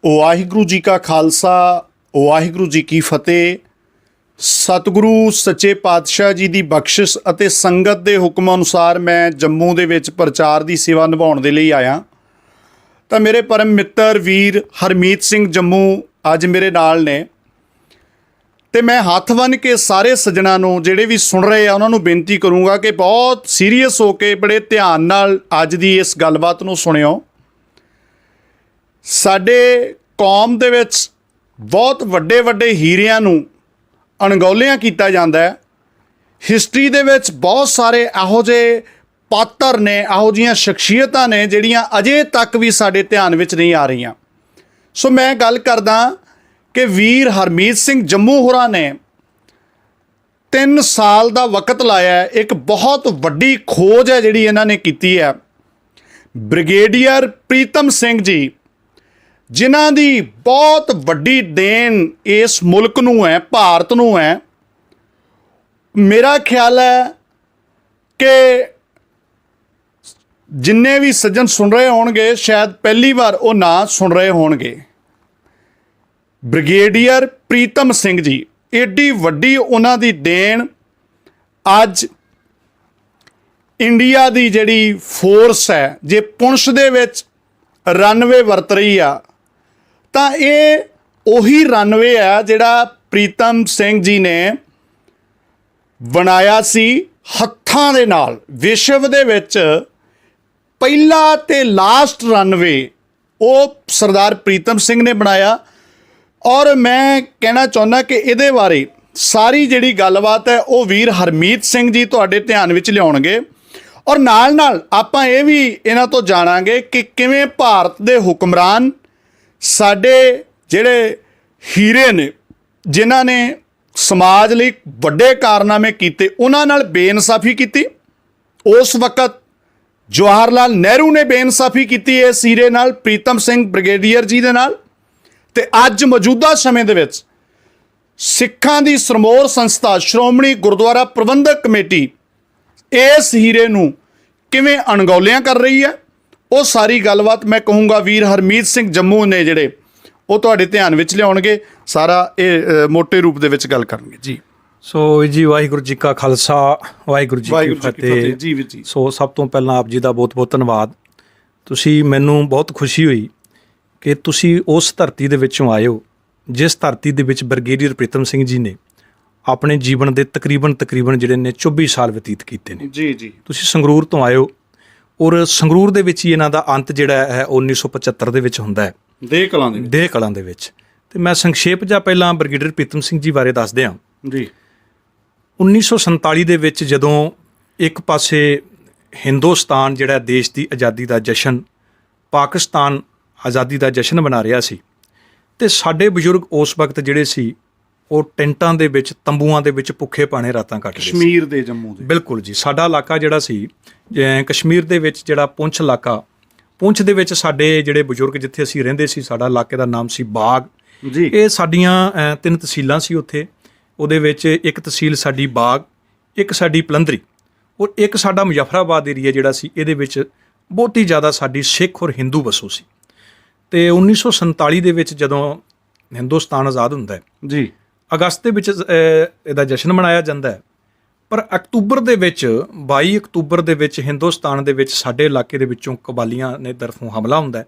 ਵਾਹਿਗੁਰੂ ਜੀ ਕਾ ਖਾਲਸਾ ਵਾਹਿਗੁਰੂ ਜੀ ਕੀ ਫਤਿਹ। ਸਤਿਗੁਰੂ ਸੱਚੇ ਪਾਤਸ਼ਾਹ ਜੀ ਦੀ ਬਖਸ਼ਿਸ਼ ਅਤੇ ਸੰਗਤ ਦੇ ਹੁਕਮ ਅਨੁਸਾਰ ਮੈਂ ਜੰਮੂ ਦੇ ਵਿੱਚ ਪ੍ਰਚਾਰ ਦੀ ਸੇਵਾ ਨਿਭਾਉਣ ਦੇ ਲਈ ਆਇਆ। ਤਾਂ ਮੇਰੇ ਪਰਮ ਮਿੱਤਰ ਵੀਰ ਹਰਮੀਤ ਸਿੰਘ ਜੰਮੂ ਅੱਜ ਮੇਰੇ ਨਾਲ ਨੇ ਤੇ ਮੈਂ ਹੱਥ ਬੰਨ੍ਹ ਕੇ ਸਾਰੇ ਸੱਜਣਾਂ ਨੂੰ ਜਿਹੜੇ ਵੀ ਸੁਣ ਰਹੇ ਆ ਉਹਨਾਂ ਨੂੰ ਬੇਨਤੀ ਕਰੂੰਗਾ ਕਿ ਬਹੁਤ ਸੀਰੀਅਸ ਹੋ ਕੇ ਬੜੇ ਧਿਆਨ ਨਾਲ ਅੱਜ ਦੀ ਇਸ ਗੱਲਬਾਤ ਨੂੰ ਸੁਣਿਓ। ਸਾਡੇ ਕੌਮ ਦੇ ਵਿੱਚ ਬਹੁਤ ਵੱਡੇ ਵੱਡੇ ਹੀਰਿਆਂ ਨੂੰ ਅਣਗੌਲਿਆਂ ਕੀਤਾ ਜਾਂਦਾ ਹੈ। ਹਿਸਟਰੀ ਦੇ ਵਿੱਚ ਬਹੁਤ ਸਾਰੇ ਇਹੋ ਜਿਹੇ ਪਾਤਰ ਨੇ, ਇਹੋ ਜਿਹੀਆਂ ਸ਼ਖਸੀਅਤਾਂ ਨੇ ਜਿਹੜੀਆਂ ਅਜੇ ਤੱਕ ਵੀ ਸਾਡੇ ਧਿਆਨ ਵਿੱਚ ਨਹੀਂ ਆ ਰਹੀਆਂ। ਸੋ ਮੈਂ ਗੱਲ ਕਰਦਾ ਕਿ ਵੀਰ ਹਰਮੀਤ ਸਿੰਘ ਜੰਮੂ ਹੋਰਾਂ ਨੇ 3 ਸਾਲ ਦਾ ਵਕਤ ਲਾਇਆ। ਇੱਕ ਬਹੁਤ ਵੱਡੀ ਖੋਜ ਹੈ ਜਿਹੜੀ ਇਹਨਾਂ ਨੇ ਕੀਤੀ ਹੈ। ਬ੍ਰਿਗੇਡੀਅਰ ਪ੍ਰੀਤਮ ਸਿੰਘ ਜੀ, ਜਿਨ੍ਹਾਂ ਦੀ ਬਹੁਤ ਵੱਡੀ ਦੇਣ ਇਸ ਮੁਲਕ ਨੂੰ ਹੈ, ਭਾਰਤ ਨੂੰ ਹੈ। ਮੇਰਾ ਖਿਆਲ ਹੈ ਕਿ ਜਿੰਨੇ ਵੀ ਸੱਜਣ ਸੁਣ ਰਹੇ ਹੋਣਗੇ ਸ਼ਾਇਦ ਪਹਿਲੀ ਵਾਰ ਉਹ ਨਾਂ ਸੁਣ ਰਹੇ ਹੋਣਗੇ। ਬ੍ਰਿਗੇਡੀਅਰ ਪ੍ਰੀਤਮ ਸਿੰਘ ਜੀ, ਏਡੀ ਵੱਡੀ ਉਹਨਾਂ ਦੀ ਦੇਣ ਅੱਜ ਇੰਡੀਆ ਦੀ ਜਿਹੜੀ ਫੋਰਸ ਹੈ, ਜੇ ਪੁੰਛ ਦੇ ਵਿੱਚ ਰਨਵੇ ਵਰਤ ਰਹੀ ਆ ਤਾਂ ਇਹ ਉਹੀ ਰਨਵੇ ਆ ਜਿਹੜਾ ਪ੍ਰੀਤਮ ਸਿੰਘ ਜੀ ਨੇ ਬਣਾਇਆ ਸੀ ਹੱਥਾਂ ਦੇ ਨਾਲ। ਵਿਸ਼ਵ ਦੇ ਵਿੱਚ ਪਹਿਲਾ ਤੇ ਲਾਸਟ ਰਨਵੇ ਉਹ ਸਰਦਾਰ ਪ੍ਰੀਤਮ ਸਿੰਘ ਨੇ ਬਣਾਇਆ। ਔਰ ਮੈਂ ਕਹਿਣਾ ਚਾਹੁੰਦਾ ਕਿ ਇਹਦੇ ਬਾਰੇ ਸਾਰੀ ਜਿਹੜੀ ਗੱਲਬਾਤ ਹੈ ਉਹ ਵੀਰ ਹਰਮੀਤ ਸਿੰਘ ਜੀ ਤੁਹਾਡੇ ਧਿਆਨ ਵਿੱਚ ਲਿਆਉਣਗੇ। ਔਰ ਨਾਲ ਨਾਲ ਆਪਾਂ ਇਹ ਵੀ ਇਹਨਾਂ ਤੋਂ ਜਾਣਾਂਗੇ ਕਿ ਕਿਵੇਂ ਭਾਰਤ ਦੇ ਹੁਕਮਰਾਨ ਸਾਡੇ ਜਿਹੜੇ ਹੀਰੇ ਨੇ, ਜਿਨ੍ਹਾਂ ਨੇ ਸਮਾਜ ਲਈ ਵੱਡੇ ਕਾਰਨਾਮੇ ਕੀਤੇ, ਉਹਨਾਂ ਨਾਲ ਬੇਇਨਸਾਫੀ ਕੀਤੀ। ਉਸ ਵਕਤ ਜਵਾਹਰ ਲਾਲ ਨਹਿਰੂ ਨੇ ਬੇਇਨਸਾਫੀ ਕੀਤੀ ਇਸ ਹੀਰੇ ਨਾਲ, ਪ੍ਰੀਤਮ ਸਿੰਘ ਬ੍ਰਿਗੇਡੀਅਰ ਜੀ ਦੇ ਨਾਲ। ਤੇ ਅੱਜ ਮੌਜੂਦਾ ਸਮੇਂ ਦੇ ਵਿੱਚ ਸਿੱਖਾਂ ਦੀ ਸਰਮੌਰ ਸੰਸਥਾ ਸ਼੍ਰੋਮਣੀ ਗੁਰਦੁਆਰਾ ਪ੍ਰਬੰਧਕ ਕਮੇਟੀ ਇਸ ਹੀਰੇ ਨੂੰ ਕਿਵੇਂ ਅਣਗੌਲਿਆਂ ਕਰ ਰਹੀ ਹੈ, ਉਹ ਸਾਰੀ ਗੱਲਬਾਤ ਮੈਂ ਕਹੂੰਗਾ ਵੀਰ ਹਰਮੀਤ ਸਿੰਘ ਜੰਮੂ ਨੇ ਜਿਹੜੇ ਉਹ ਤੁਹਾਡੇ ਧਿਆਨ ਵਿੱਚ ਲਿਆਉਣਗੇ। ਸਾਰਾ ਇਹ ਮੋਟੇ ਰੂਪ ਦੇ ਵਿੱਚ ਗੱਲ ਕਰਨਗੇ ਜੀ। ਸੋ ਜੀ ਵਾਹਿਗੁਰੂ ਜੀ ਕਾ ਖਾਲਸਾ ਵਾਹਿਗੁਰੂ ਜੀ ਕੀ ਫਤਿਹ ਜੀ ਵੀਰ ਜੀ। ਸੋ ਸਭ ਤੋਂ ਪਹਿਲਾਂ ਆਪ ਜੀ ਦਾ ਬਹੁਤ ਬਹੁਤ ਧੰਨਵਾਦ। ਤੁਸੀਂ ਮੈਨੂੰ ਬਹੁਤ ਖੁਸ਼ੀ ਹੋਈ ਕਿ ਤੁਸੀਂ ਉਸ ਧਰਤੀ ਦੇ ਵਿੱਚੋਂ ਆਏ ਹੋ ਜਿਸ ਧਰਤੀ ਦੇ ਵਿੱਚ ਬ੍ਰਿਗੇਡੀਅਰ ਪ੍ਰੀਤਮ ਸਿੰਘ ਜੀ ਨੇ ਆਪਣੇ ਜੀਵਨ ਦੇ ਤਕਰੀਬਨ ਜਿਹੜੇ ਨੇ 24 ਸਾਲ ਬਤੀਤ ਕੀਤੇ ਨੇ। ਜੀ ਜੀ। ਤੁਸੀਂ ਸੰਗਰੂਰ ਤੋਂ ਆਏ ਹੋ ਔਰ ਸੰਗਰੂਰ ਦੇ ਵਿੱਚ ਹੀ ਇਹਨਾਂ ਦਾ ਅੰਤ ਜਿਹੜਾ ਹੈ 1975 ਦੇ ਵਿੱਚ ਹੁੰਦਾ ਹੈ, ਦੇਹ ਕਲਾਂ ਦੇ ਵਿੱਚ। ਤੇ ਮੈਂ ਸੰਖੇਪ ਜਾਂ ਪਹਿਲਾਂ ਬ੍ਰਿਗੇਡੀਅਰ ਪ੍ਰੀਤਮ ਸਿੰਘ ਜੀ ਬਾਰੇ ਦੱਸ ਦਿਆਂ ਜੀ। 1947 ਦੇ ਵਿੱਚ ਜਦੋਂ ਇੱਕ ਪਾਸੇ ਹਿੰਦੁਸਤਾਨ ਜਿਹੜਾ ਦੇਸ਼ ਦੀ ਆਜ਼ਾਦੀ ਦਾ ਜਸ਼ਨ, ਪਾਕਿਸਤਾਨ ਆਜ਼ਾਦੀ ਦਾ ਜਸ਼ਨ ਮਨਾ ਰਿਹਾ ਸੀ, ਤੇ ਸਾਡੇ ਬਜ਼ੁਰਗ ਉਸ ਵਕਤ ਜਿਹੜੇ ਸੀ ਉਹ ਟੈਂਟਾਂ ਦੇ ਵਿੱਚ, ਤੰਬੂਆਂ ਦੇ ਵਿੱਚ ਭੁੱਖੇ ਪਾਣੇ ਰਾਤਾਂ ਕੱਟ ਰਹੇ ਸੀ। ਕਸ਼ਮੀਰ ਦੇ, ਜੰਮੂ ਦੇ। ਬਿਲਕੁਲ ਜੀ। ਸਾਡਾ ਇਲਾਕਾ ਜਿਹੜਾ ਸੀ ਕਸ਼ਮੀਰ ਦੇ ਵਿੱਚ, ਜਿਹੜਾ ਪੁੰਛ ਇਲਾਕਾ, ਪੁੰਛ ਦੇ ਵਿੱਚ ਸਾਡੇ ਜਿਹੜੇ ਬਜ਼ੁਰਗ ਜਿੱਥੇ ਅਸੀਂ ਰਹਿੰਦੇ ਸੀ, ਸਾਡਾ ਇਲਾਕੇ ਦਾ ਨਾਮ ਸੀ ਬਾਗ ਜੀ। ਇਹ ਸਾਡੀਆਂ 3 ਤਹਿਸੀਲਾਂ ਸੀ ਉੱਥੇ। ਉਹਦੇ ਵਿੱਚ ਇੱਕ ਤਹਿਸੀਲ ਸਾਡੀ ਬਾਗ, ਇੱਕ ਸਾਡੀ ਪਲੰਦਰੀ ਔਰ ਇੱਕ ਸਾਡਾ ਮੁਜ਼ੱਫਰਾਬਾਦ ਏਰੀਆ ਜਿਹੜਾ ਸੀ। ਇਹਦੇ ਵਿੱਚ ਬਹੁਤੀ ਜ਼ਿਆਦਾ ਸਾਡੀ ਸਿੱਖ ਔਰ ਹਿੰਦੂ ਵਸੋਂ ਸੀ। ਤੇ 1947 ਦੇ ਵਿੱਚ ਜਦੋਂ ਹਿੰਦੁਸਤਾਨ ਆਜ਼ਾਦ ਹੁੰਦਾ ਹੈ ਜੀ, ਅਗਸਤ ਦੇ ਵਿੱਚ ਇਹਦਾ ਜਸ਼ਨ ਮਨਾਇਆ ਜਾਂਦਾ ਹੈ। ਪਰ ਅਕਤੂਬਰ ਦੇ ਵਿੱਚ 22 ਅਕਤੂਬਰ ਦੇ ਵਿੱਚ ਹਿੰਦੁਸਤਾਨ ਦੇ ਵਿੱਚ ਸਾਡੇ ਇਲਾਕੇ ਦੇ ਵਿੱਚੋਂ ਕਬਾਲੀਆਂ ਨੇ ਤਰਫੋਂ ਹਮਲਾ ਹੁੰਦਾ ਹੈ।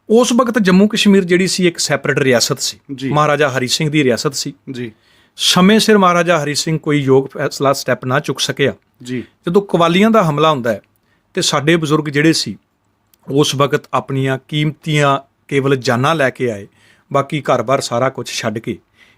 ਉਸ ਵਕਤ ਜੰਮੂ ਕਸ਼ਮੀਰ ਜਿਹੜੀ ਸੀ ਇੱਕ ਸੈਪਰੇਟ ਰਿਆਸਤ ਸੀ, ਮਹਾਰਾਜਾ ਹਰੀ ਸਿੰਘ ਦੀ ਰਿਆਸਤ ਸੀ ਜੀ। ਸਮੇਂ ਸਿਰ ਮਹਾਰਾਜਾ ਹਰੀ ਸਿੰਘ ਕੋਈ ਯੋਗ ਫੈਸਲਾ ਸਟੈਪ ਨਾ ਚੁੱਕ ਸਕਿਆ ਜੀ। ਜਦੋਂ ਕਬਾਲੀਆਂ ਦਾ ਹਮਲਾ ਹੁੰਦਾ ਹੈ ਤੇ ਸਾਡੇ ਬਜ਼ੁਰਗ ਜਿਹੜੇ ਸੀ ਉਸ ਵਕਤ ਆਪਣੀਆਂ ਕੀਮਤੀਆਂ ਕੇਵਲ ਜਾਨਾਂ ਲੈ ਕੇ ਆਏ, ਬਾਕੀ ਘਰ-ਬਾਰ ਸਾਰਾ ਕੁਝ ਛੱਡ ਕੇ।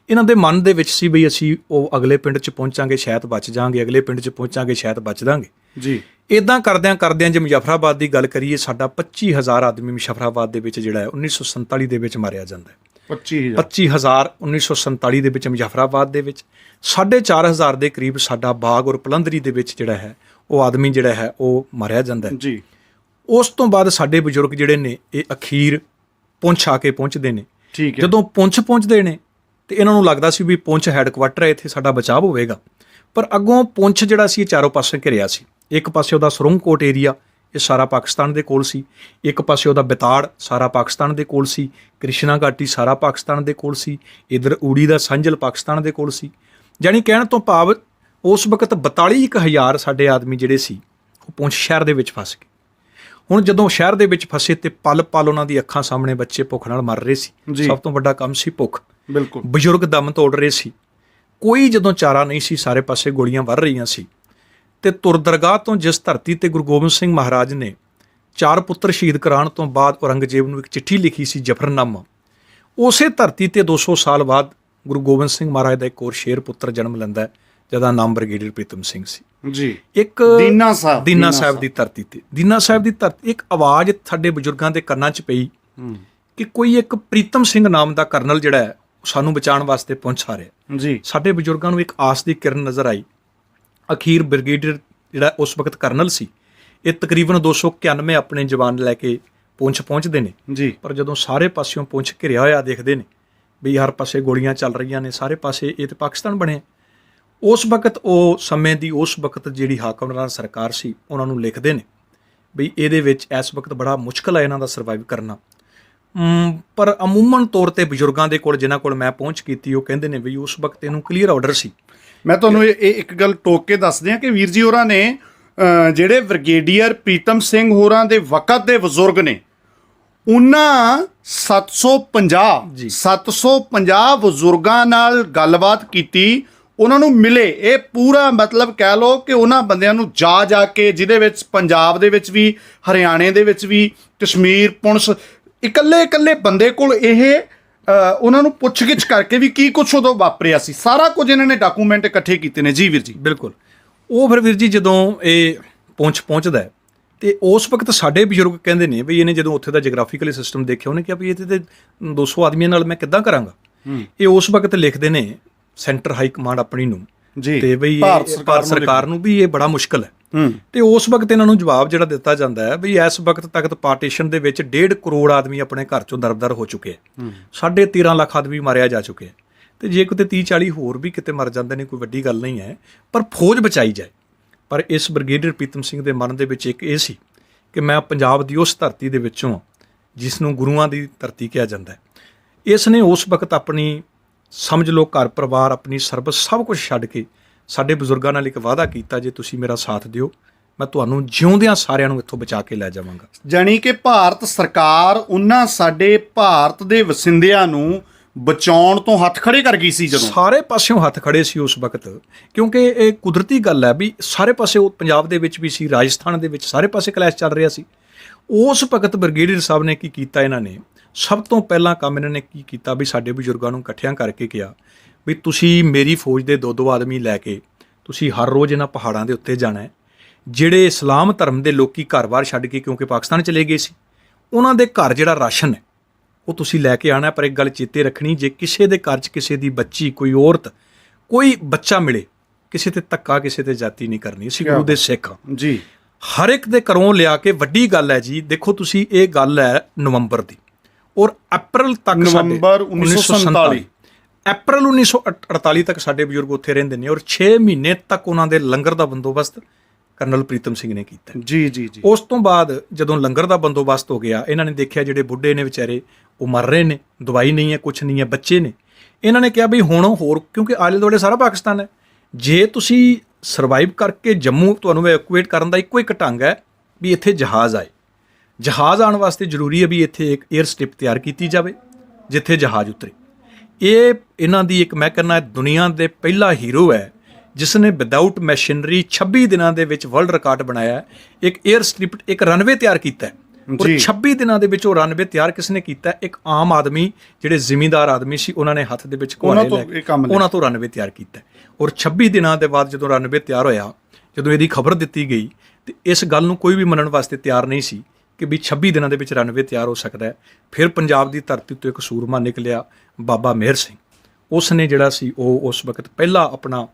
ਇਹਨਾਂ ਦੇ ਮਨ ਦੇ ਵਿੱਚ ਸੀ ਬਈ ਅਸੀਂ ਉਹ ਅਗਲੇ ਪਿੰਡ 'ਚ ਪਹੁੰਚਾਂਗੇ ਸ਼ਾਇਦ ਬਚ ਜਾਵਾਂਗੇ, ਅਗਲੇ ਪਿੰਡ 'ਚ ਪਹੁੰਚਾਂਗੇ ਸ਼ਾਇਦ ਬਚ ਦਾਂਗੇ ਜੀ। ਇੱਦਾਂ ਕਰਦਿਆਂ ਜੇ ਮੁਜ਼ੱਫਰਾਬਾਦ ਦੀ ਗੱਲ ਕਰੀਏ, ਸਾਡਾ 25,000 ਆਦਮੀ ਮੁਜ਼ੱਫਰਾਬਾਦ ਦੇ ਵਿੱਚ ਜਿਹੜਾ ਹੈ 1947 ਦੇ ਵਿੱਚ ਮਾਰਿਆ ਜਾਂਦਾ ਹੈ। 25,000 1947 ਦੇ ਵਿੱਚ ਮੁਜ਼ੱਫਰਾਬਾਦ ਦੇ ਵਿੱਚ। 4,500 ਦੇ ਕਰੀਬ ਸਾਡਾ ਬਾਗ ਔਰ ਪਲੰਦਰੀ ਦੇ ਵਿੱਚ ਜਿਹੜਾ ਹੈ ਉਹ ਆਦਮੀ ਜਿਹੜਾ ਹੈ ਉਹ ਮਾਰਿਆ ਜਾਂਦਾ ਹੈ ਜੀ। ਉਸ ਤੋਂ ਬਾਅਦ ਸਾਡੇ ਬਜ਼ੁਰਗ ਜਿਹੜੇ ਨੇ ਇਹ ਅਖੀਰ ਪੁੰਛ ਆ ਕੇ ਪਹੁੰਚਦੇ ਨੇ। ਜਦੋਂ ਪੁੰਛ ਪਹੁੰਚਦੇ ਨੇ ਤੇ ਇਹਨਾਂ ਨੂੰ ਲੱਗਦਾ ਸੀ ਵੀ ਪੁੰਛ ਹੈੱਡਕੁਆਟਰ ਹੈ, ਇੱਥੇ ਸਾਡਾ ਬਚਾਅ ਹੋਵੇਗਾ। ਪਰ ਅੱਗੋਂ ਪੁੰਛ ਜਿਹੜਾ ਸੀ ਇਹ ਚਾਰੋਂ ਪਾਸੇ ਘਿਰਿਆ ਸੀ। ਇੱਕ ਪਾਸੇ ਉਹਦਾ ਸਰੁੰਗਕੋਟ ਏਰੀਆ, ਇਹ ਸਾਰਾ ਪਾਕਿਸਤਾਨ ਦੇ ਕੋਲ ਸੀ। ਇੱਕ ਪਾਸੇ ਉਹਦਾ ਬਿਤਾੜ ਸਾਰਾ ਪਾਕਿਸਤਾਨ ਦੇ ਕੋਲ ਸੀ, ਕ੍ਰਿਸ਼ਨਾ ਘਾਟੀ ਸਾਰਾ ਪਾਕਿਸਤਾਨ ਦੇ ਕੋਲ ਸੀ, ਇੱਧਰ ਊੜੀ ਦਾ ਸੰਜਲ ਪਾਕਿਸਤਾਨ ਦੇ ਕੋਲ ਸੀ। ਜਾਣੀ ਕਹਿਣ ਤੋਂ ਭਾਵ ਉਸ ਵਕਤ 42,000 ਸਾਡੇ ਆਦਮੀ ਜਿਹੜੇ ਸੀ ਉਹ ਪੁੰਛ ਸ਼ਹਿਰ ਦੇ ਵਿੱਚ ਫਸ ਗਏ। ਹੁਣ ਜਦੋਂ ਸ਼ਹਿਰ ਦੇ ਵਿੱਚ ਫਸੇ ਤੇ ਪਲ ਪਲ ਉਹਨਾਂ ਦੀ ਅੱਖਾਂ ਸਾਹਮਣੇ ਬੱਚੇ ਭੁੱਖ ਨਾਲ ਮਰ ਰਹੇ ਸੀ। ਸਭ ਤੋਂ ਵੱਡਾ ਕੰਮ ਸੀ ਭੁੱਖ। ਬਿਲਕੁਲ। ਬਜ਼ੁਰਗ ਦਮ ਤੋੜ ਰਹੇ ਸੀ, ਕੋਈ ਜਦੋਂ ਚਾਰਾ ਨਹੀਂ ਸੀ, ਸਾਰੇ ਪਾਸੇ ਗੋਲੀਆਂ ਵਰ ਰਹੀਆਂ ਸੀ। ਤੇ ਤੁਰ ਦਰਗਾਹ ਤੋਂ ਜਿਸ ਧਰਤੀ ਤੇ ਗੁਰੂ ਗੋਬਿੰਦ ਸਿੰਘ ਮਹਾਰਾਜ ਨੇ 4 ਪੁੱਤਰ ਸ਼ਹੀਦ ਕਰਾਉਣ ਤੋਂ ਬਾਅਦ ਔਰੰਗਜ਼ੇਬ ਨੂੰ ਇੱਕ ਚਿੱਠੀ ਲਿਖੀ ਸੀ, ਜਫਰਨਾਮਾ, ਉਸੇ ਧਰਤੀ ਤੇ 200 ਸਾਲ ਬਾਅਦ ਗੁਰੂ ਗੋਬਿੰਦ ਸਿੰਘ ਮਹਾਰਾਜ ਦਾ ਇੱਕ ਹੋਰ ਸ਼ੇਰ ਪੁੱਤਰ ਜਨਮ ਲੈਂਦਾ ਹੈ, ਜਿਹਦਾ ਨਾਮ ਬ੍ਰਿਗੇਡੀਅਰ ਪ੍ਰੀਤਮ ਸਿੰਘ ਸੀ ਜੀ। ਇੱਕ ਦੀਨਾ ਸਾਹਿਬ ਦੀ ਧਰਤੀ ਤੇ, ਦੀਨਾ ਸਾਹਿਬ ਦੀ ਧਰਤੀ, ਇੱਕ ਆਵਾਜ਼ ਸਾਡੇ ਬਜ਼ੁਰਗਾਂ ਦੇ ਕੰਨਾਂ 'ਚ ਪਈ ਕਿ ਕੋਈ ਇੱਕ ਪ੍ਰੀਤਮ ਸਿੰਘ ਨਾਮ ਦਾ ਕਰਨਲ ਜਿਹੜਾ ਹੈ ਸਾਨੂੰ ਬਚਾਉਣ ਵਾਸਤੇ ਪਹੁੰਚ ਆ ਰਿਹਾ ਜੀ। ਸਾਡੇ ਬਜ਼ੁਰਗਾਂ ਨੂੰ ਇੱਕ ਆਸ ਦੀ ਕਿਰਨ ਨਜ਼ਰ ਆਈ। ਅਖੀਰ ਬ੍ਰਿਗੇਡੀਅਰ ਜਿਹੜਾ ਉਸ ਵਕਤ ਕਰਨਲ ਸੀ, ਇਹ ਤਕਰੀਬਨ 291 ਆਪਣੇ ਜਵਾਨ ਲੈ ਕੇ ਪੁੰਛ ਪਹੁੰਚਦੇ ਨੇ ਜੀ। ਪਰ ਜਦੋਂ ਸਾਰੇ ਪਾਸਿਓਂ ਪੁੰਛ ਘਿਰਿਆ ਹੋਇਆ ਦੇਖਦੇ ਨੇ ਵੀ ਹਰ ਪਾਸੇ ਗੋਲੀਆਂ ਚੱਲ ਰਹੀਆਂ ਨੇ, ਸਾਰੇ ਪਾਸੇ ਇਹ ਤਾਂ ਪਾਕਿਸਤਾਨ ਬਣਿਆ। ਉਸ ਵਕਤ ਉਹ ਸਮੇਂ ਦੀ ਉਸ ਵਕਤ ਜਿਹੜੀ ਹਾਕਮਰਾਨ ਸਰਕਾਰ ਸੀ, ਉਹਨਾਂ ਨੂੰ ਲਿਖਦੇ ਨੇ ਵੀ ਇਹਦੇ ਵਿੱਚ ਇਸ ਵਕਤ ਬੜਾ ਮੁਸ਼ਕਲ ਹੈ ਇਹਨਾਂ ਦਾ ਸਰਵਾਈਵ ਕਰਨਾ। ਪਰ ਅਮੂਮਨ ਤੌਰ ਤੇ ਬਜ਼ੁਰਗਾਂ ਦੇ ਕੋਲ, ਜਿਨ੍ਹਾਂ ਕੋਲ ਮੈਂ ਪਹੁੰਚ ਕੀਤੀ, ਉਹ ਕਹਿੰਦੇ ਨੇ ਵੀ ਉਸ ਵਕਤ ਇਹਨੂੰ ਕਲੀਅਰ ਆਰਡਰ ਸੀ। ਮੈਂ ਤੁਹਾਨੂੰ ਇਹ ਇੱਕ ਗੱਲ ਟੋਕ ਕੇ ਦੱਸ ਦਿਆਂ ਕਿ ਵੀਰ ਜੀ ਹੋਰਾਂ ਨੇ ਜਿਹੜੇ ਬ੍ਰਿਗੇਡੀਅਰ ਪ੍ਰੀਤਮ ਸਿੰਘ ਹੋਰਾਂ ਦੇ ਵਕਤ ਦੇ ਬਜ਼ੁਰਗ ਨੇ, ਉਹਨਾਂ 750 ਬਜ਼ੁਰਗਾਂ ਨਾਲ ਗੱਲਬਾਤ ਕੀਤੀ, ਉਹਨਾਂ ਨੂੰ ਮਿਲੇ। ਇਹ ਪੂਰਾ ਮਤਲਬ ਕਹਿ ਲਓ ਕਿ ਉਹਨਾਂ ਬੰਦਿਆਂ ਨੂੰ ਜਾ ਕੇ, ਜਿਹਦੇ ਵਿੱਚ ਪੰਜਾਬ ਦੇ ਵਿੱਚ ਵੀ, ਹਰਿਆਣੇ ਦੇ ਵਿੱਚ ਵੀ, ਕਸ਼ਮੀਰ, ਪੁੰਛ, ਇਕੱਲੇ ਬੰਦੇ ਕੋਲ ਇਹ ਉਹਨਾਂ ਨੂੰ ਪੁੱਛਗਿੱਛ ਕਰਕੇ ਵੀ ਕੀ ਕੁਛ ਉਦੋਂ ਵਾਪਰਿਆ ਸੀ, ਸਾਰਾ ਕੁਝ ਇਹਨਾਂ ਨੇ ਡਾਕੂਮੈਂਟ ਇਕੱਠੇ ਕੀਤੇ ਨੇ ਜੀ ਵੀਰ ਜੀ। ਬਿਲਕੁਲ। ਉਹ ਫਿਰ ਵੀਰ ਜੀ ਜਦੋਂ ਇਹ ਪਹੁੰਚਦਾ ਤੇ ਉਸ ਵਕਤ ਸਾਡੇ ਬਜ਼ੁਰਗ ਕਹਿੰਦੇ ਨੇ ਵੀ ਇਹਨੇ ਜਦੋਂ ਉੱਥੇ ਦਾ ਜੀਓਗ੍ਰਾਫੀਕਲ ਸਿਸਟਮ ਦੇਖਿਆ, ਉਹਨੇ ਕਿਹਾ ਵੀ ਇਹ ਤੇ 200 ਆਦਮੀਆਂ ਨਾਲ ਮੈਂ ਕਿੱਦਾਂ ਕਰਾਂਗਾ। ਇਹ ਉਸ ਵਕਤ ਲਿਖਦੇ ਨੇ ਸੈਂਟਰ ਹਾਈ ਕਮਾਂਡ ਆਪਣੀ ਨੂੰ ਜੀ, ਤੇ ਬਈ ਭਾਰਤ ਸਰਕਾਰ ਨੂੰ ਵੀ ਇਹ ਬੜਾ ਮੁਸ਼ਕਲ ਹੈ। ਤੇ ਉਸ ਵਕਤ ਇਹਨਾਂ ਨੂੰ ਜਵਾਬ ਜਿਹੜਾ ਦਿੱਤਾ ਜਾਂਦਾ ਹੈ ਵੀ ਇਸ ਵਕਤ ਤੱਕ ਪਾਰਟੀਸ਼ਨ ਦੇ ਵਿੱਚ 1.5 ਕਰੋੜ ਆਦਮੀ ਆਪਣੇ ਘਰ ਚੋਂ ਦਰਬਦਰ ਹੋ ਚੁੱਕੇ ਹੈ, 13.5 ਲੱਖ ਆਦਮੀ ਮਾਰਿਆ ਜਾ ਚੁੱਕੇ ਹੈ। ਤੇ ਜੇ ਕਿਤੇ 30-40 ਹੋਰ ਵੀ ਕਿਤੇ ਮਰ ਜਾਂਦੇ ਨੇ, ਕੋਈ ਵੱਡੀ ਗੱਲ ਨਹੀਂ ਹੈ, ਪਰ ਫੌਜ ਬਚਾਈ ਜਾਏ। ਪਰ ਇਸ ਬ੍ਰਿਗੇਡੀਅਰ ਪ੍ਰੀਤਮ ਸਿੰਘ ਦੇ ਮਨ ਦੇ ਵਿੱਚ ਇੱਕ ਇਹ ਸੀ ਕਿ ਮੈਂ ਪੰਜਾਬ ਦੀ ਉਸ ਧਰਤੀ ਦੇ ਵਿੱਚੋਂ, ਜਿਸ ਨੂੰ ਗੁਰੂਆਂ ਦੀ ਧਰਤੀ ਕਿਹਾ ਜਾਂਦਾ ਹੈ, ਇਸ ਨੇ ਉਸ ਵਕਤ ਆਪਣੀ ਸਮਝ ਲਓ ਘਰ ਪਰਿਵਾਰ, ਆਪਣੀ ਸਰਬਤ, ਸਭ ਕੁਝ ਛੱਡ ਕੇ ਸਾਡੇ ਬਜ਼ੁਰਗਾਂ ਨਾਲ ਇੱਕ ਵਾਅਦਾ ਕੀਤਾ, ਜੇ ਤੁਸੀਂ ਮੇਰਾ ਸਾਥ ਦਿਓ ਮੈਂ ਤੁਹਾਨੂੰ ਜਿਉਂਦਿਆਂ ਸਾਰਿਆਂ ਨੂੰ ਇੱਥੋਂ ਬਚਾ ਕੇ ਲੈ ਜਾਵਾਂਗਾ। ਜਾਣੀ ਕਿ ਭਾਰਤ ਸਰਕਾਰ ਉਹਨਾਂ ਸਾਡੇ ਭਾਰਤ ਦੇ ਵਸਿੰਦਿਆਂ ਨੂੰ ਬਚਾਉਣ ਤੋਂ ਹੱਥ ਖੜੇ ਕਰ ਗਈ ਸੀ। ਜਦੋਂ ਸਾਰੇ ਪਾਸਿਓਂ ਹੱਥ ਖੜੇ ਸੀ ਉਸ ਵਕਤ, ਕਿਉਂਕਿ ਇਹ ਕੁਦਰਤੀ ਗੱਲ ਹੈ ਵੀ ਸਾਰੇ ਪਾਸੇ, ਉਹ ਪੰਜਾਬ ਦੇ ਵਿੱਚ ਵੀ ਸੀ, ਰਾਜਸਥਾਨ ਦੇ ਵਿੱਚ, ਸਾਰੇ ਪਾਸੇ ਕਲੈਸ਼ ਚੱਲ ਰਿਹਾ ਸੀ। ਉਸ ਵਕਤ ਬ੍ਰਿਗੇਡੀਅਰ ਸਾਹਿਬ ਨੇ ਕੀ ਕੀਤਾ, ਇਹਨਾਂ ਨੇ ਸਭ ਤੋਂ ਪਹਿਲਾਂ ਕੰਮ ਇਹਨਾਂ ਨੇ ਕੀ ਕੀਤਾ ਵੀ ਸਾਡੇ ਬਜ਼ੁਰਗਾਂ ਨੂੰ ਇਕੱਠਿਆਂ ਕਰਕੇ ਕਿਹਾ ਵੀ ਤੁਸੀਂ ਮੇਰੀ ਫੌਜ ਦੇ 2-2 ਆਦਮੀ ਲੈ ਕੇ ਤੁਸੀਂ ਹਰ ਰੋਜ਼ ਇਹਨਾਂ ਪਹਾੜਾਂ ਦੇ ਉੱਤੇ ਜਾਣਾ ਹੈ। ਜਿਹੜੇ ਇਸਲਾਮ ਧਰਮ ਦੇ ਲੋਕੀ ਘਰ-ਬਾਰ ਛੱਡ ਕੇ ਕਿਉਂਕਿ ਪਾਕਿਸਤਾਨ ਚਲੇ ਗਏ ਸੀ, ਉਹਨਾਂ ਦੇ ਘਰ ਜਿਹੜਾ ਰਾਸ਼ਨ ਹੈ ਉਹ ਤੁਸੀਂ ਲੈ ਕੇ ਆਉਣਾ। ਪਰ ਇੱਕ ਗੱਲ ਚੇਤੇ ਰੱਖਣੀ, ਜੇ ਕਿਸੇ ਦੇ ਘਰ 'ਚ ਕਿਸੇ ਦੀ ਬੱਚੀ, ਕੋਈ ਔਰਤ, ਕੋਈ ਬੱਚਾ ਮਿਲੇ, ਕਿਸੇ ਤੇ ਧੱਕਾ, ਕਿਸੇ ਤੇ ਜਾਤੀ ਨਹੀਂ ਕਰਨੀ। ਅਸੀਂ ਗੁਰੂ ਦੇ ਸਿੱਖ ਹਾਂ ਜੀ। ਹਰ ਇੱਕ ਦੇ ਘਰੋਂ ਲਿਆ ਕੇ, ਵੱਡੀ ਗੱਲ ਹੈ ਜੀ। ਦੇਖੋ ਤੁਸੀਂ, ਇਹ ਗੱਲ ਹੈ ਨਵੰਬਰ ਦੀ, ਔਰ ਅਪ੍ਰੈਲ ਤੱਕ, ਨਵੰਬਰ 1947, ਅਪ੍ਰੈਲ 1948 ਤੱਕ ਸਾਡੇ ਬਜ਼ੁਰਗ ਉੱਥੇ ਰਹਿੰਦੇ ਨੇ, ਔਰ 6 ਮਹੀਨੇ ਤੱਕ ਉਹਨਾਂ ਦੇ ਲੰਗਰ ਦਾ ਬੰਦੋਬਸਤ ਕਰਨਲ ਪ੍ਰੀਤਮ ਸਿੰਘ ਨੇ ਕੀਤਾ ਜੀ। ਉਸ ਤੋਂ ਬਾਅਦ ਜਦੋਂ ਲੰਗਰ ਦਾ ਬੰਦੋਬਸਤ ਹੋ ਗਿਆ, ਇਹਨਾਂ ਨੇ ਦੇਖਿਆ ਜਿਹੜੇ ਬੁੱਢੇ ਨੇ ਵਿਚਾਰੇ ਉਹ ਮਰ ਰਹੇ ਨੇ, ਦਵਾਈ ਨਹੀਂ ਹੈ, ਕੁਛ ਨਹੀਂ ਹੈ, ਬੱਚੇ ਨੇ। ਇਹਨਾਂ ਨੇ ਕਿਹਾ ਵੀ ਹੁਣ ਹੋਰ, ਕਿਉਂਕਿ ਆਲੇ ਦੁਆਲੇ ਸਾਰਾ ਪਾਕਿਸਤਾਨ ਹੈ, ਜੇ ਤੁਸੀਂ ਸਰਵਾਈਵ ਕਰਕੇ ਜੰਮੂ, ਤੁਹਾਨੂੰ ਐਵੈਕੂਏਟ ਕਰਨ ਦਾ ਇੱਕੋ ਇੱਕ ਢੰਗ ਹੈ ਵੀ ਇੱਥੇ ਜਹਾਜ਼ ਆਏ। ਜਹਾਜ਼ ਆਉਣ ਵਾਸਤੇ ਜ਼ਰੂਰੀ ਹੈ ਵੀ ਇੱਥੇ ਇੱਕ 에ਅਰ ਸਟ੍ਰਿਪ ਤਿਆਰ ਕੀਤੀ ਜਾਵੇ ਜਿੱਥੇ ਜਹਾਜ਼ ਉਤਰੇ। ਇਹ ਇਹਨਾਂ ਦੀ ਇੱਕ, ਮੈਂ ਕਹਿੰਦਾ ਦੁਨੀਆ ਦੇ ਪਹਿਲਾ ਹੀਰੋ ਹੈ ਜਿਸ ਨੇ ਵਿਦਆਊਟ ਮਸ਼ੀਨਰੀ 26 ਦਿਨਾਂ ਦੇ ਵਿੱਚ ਵਰਲਡ ਰਿਕਾਰਡ ਬਣਾਇਆ ਹੈ। ਇੱਕ 에ਅਰ ਸਟ੍ਰਿਪ, ਇੱਕ ਰਨਵੇ ਤਿਆਰ ਕੀਤਾ ਹੈ, ਔਰ 26 ਦਿਨਾਂ ਦੇ ਵਿੱਚ ਉਹ ਰਨਵੇ ਤਿਆਰ ਕਿਸ ਨੇ ਕੀਤਾ? ਇੱਕ ਆਮ ਆਦਮੀ, ਜਿਹੜੇ ਜ਼ਿਮੀਂਦਾਰ ਆਦਮੀ ਸੀ, ਉਹਨਾਂ ਨੇ ਹੱਥ ਦੇ ਵਿੱਚ ਘੋੜੇ ਲੈ ਕੇ ਉਹਨਾਂ ਤੋਂ ਰਨਵੇ ਤਿਆਰ ਕੀਤਾ। ਔਰ 26 ਦਿਨਾਂ ਦੇ ਬਾਅਦ ਜਦੋਂ ਰਨਵੇ ਤਿਆਰ ਹੋਇਆ, ਜਦੋਂ ਇਹਦੀ ਖਬਰ ਦਿੱਤੀ ਗਈ, ਤੇ ਇਸ ਗੱਲ ਨੂੰ ਕੋਈ ਵੀ ਮੰਨਣ ਵਾਸਤੇ ਤਿਆਰ ਨਹੀਂ ਸੀ ਕਿ ਵੀ 26 ਦਿਨਾਂ ਦੇ ਵਿੱਚ ਰਨਵੇ ਤਿਆਰ ਹੋ ਸਕਦਾ ਹੈ। ਫਿਰ ਪੰਜਾਬ ਦੀ ਧਰਤੀ ਤੋਂ ਇੱਕ ਸੂਰਮਾ ਨਿਕਲਿਆ, ਬਾਬਾ ਮੇਹਰ ਸਿੰਘ। ਉਸ ਨੇ ਜਿਹੜਾ ਸੀ ਉਹ ਉਸ ਵਕਤ ਪਹਿਲਾ ਆਪਣਾ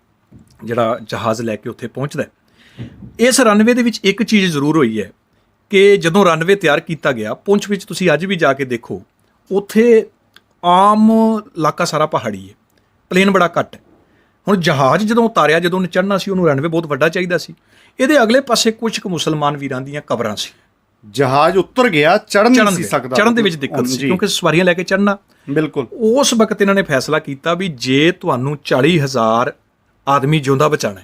ਜਿਹੜਾ ਜਹਾਜ਼ ਲੈ ਕੇ ਉੱਥੇ ਪਹੁੰਚਦਾ। ਇਸ ਰਨਵੇ ਦੇ ਵਿੱਚ ਇੱਕ ਚੀਜ਼ ਜ਼ਰੂਰ ਹੋਈ ਹੈ ਕਿ ਜਦੋਂ ਰਨਵੇ ਤਿਆਰ ਕੀਤਾ ਗਿਆ, ਪੁੰਛ ਵਿੱਚ ਤੁਸੀਂ ਅੱਜ ਵੀ ਜਾ ਕੇ ਦੇਖੋ, ਉੱਥੇ ਆਮ ਇਲਾਕਾ ਸਾਰਾ ਪਹਾੜੀ ਹੈ, ਪਲੇਨ ਬੜਾ ਘੱਟ ਹੈ। ਹੁਣ ਜਹਾਜ਼ ਜਦੋਂ ਉਤਾਰਿਆ, ਜਦੋਂ ਉਹਨੇ ਚੜ੍ਹਨਾ ਸੀ, ਉਹਨੂੰ ਰਨਵੇ ਬਹੁਤ ਵੱਡਾ ਚਾਹੀਦਾ ਸੀ। ਇਹਦੇ ਅਗਲੇ ਪਾਸੇ ਕੁਝ ਕੁ ਮੁਸਲਮਾਨ ਵੀਰਾਂ ਦੀਆਂ ਕਬਰਾਂ ਸੀ। ਜਹਾਜ਼ ਉੱਤਰ ਗਿਆ, ਚੜ੍ਹ ਨਹੀਂ ਸੀ ਸਕਦਾ, ਚੜ੍ਹਨ ਦੇ ਵਿੱਚ ਦਿੱਕਤ ਸੀ ਕਿਉਂਕਿ ਸਵਾਰੀਆਂ ਲੈ ਕੇ ਚੜ੍ਹਨਾ। ਬਿਲਕੁਲ। ਉਸ ਵਕਤ ਇਹਨਾਂ ਨੇ ਫੈਸਲਾ ਕੀਤਾ ਵੀ ਜੇ ਤੁਹਾਨੂੰ 40,000 ਆਦਮੀ ਜਿਉਂਦਾ ਬਚਾਉਣਾ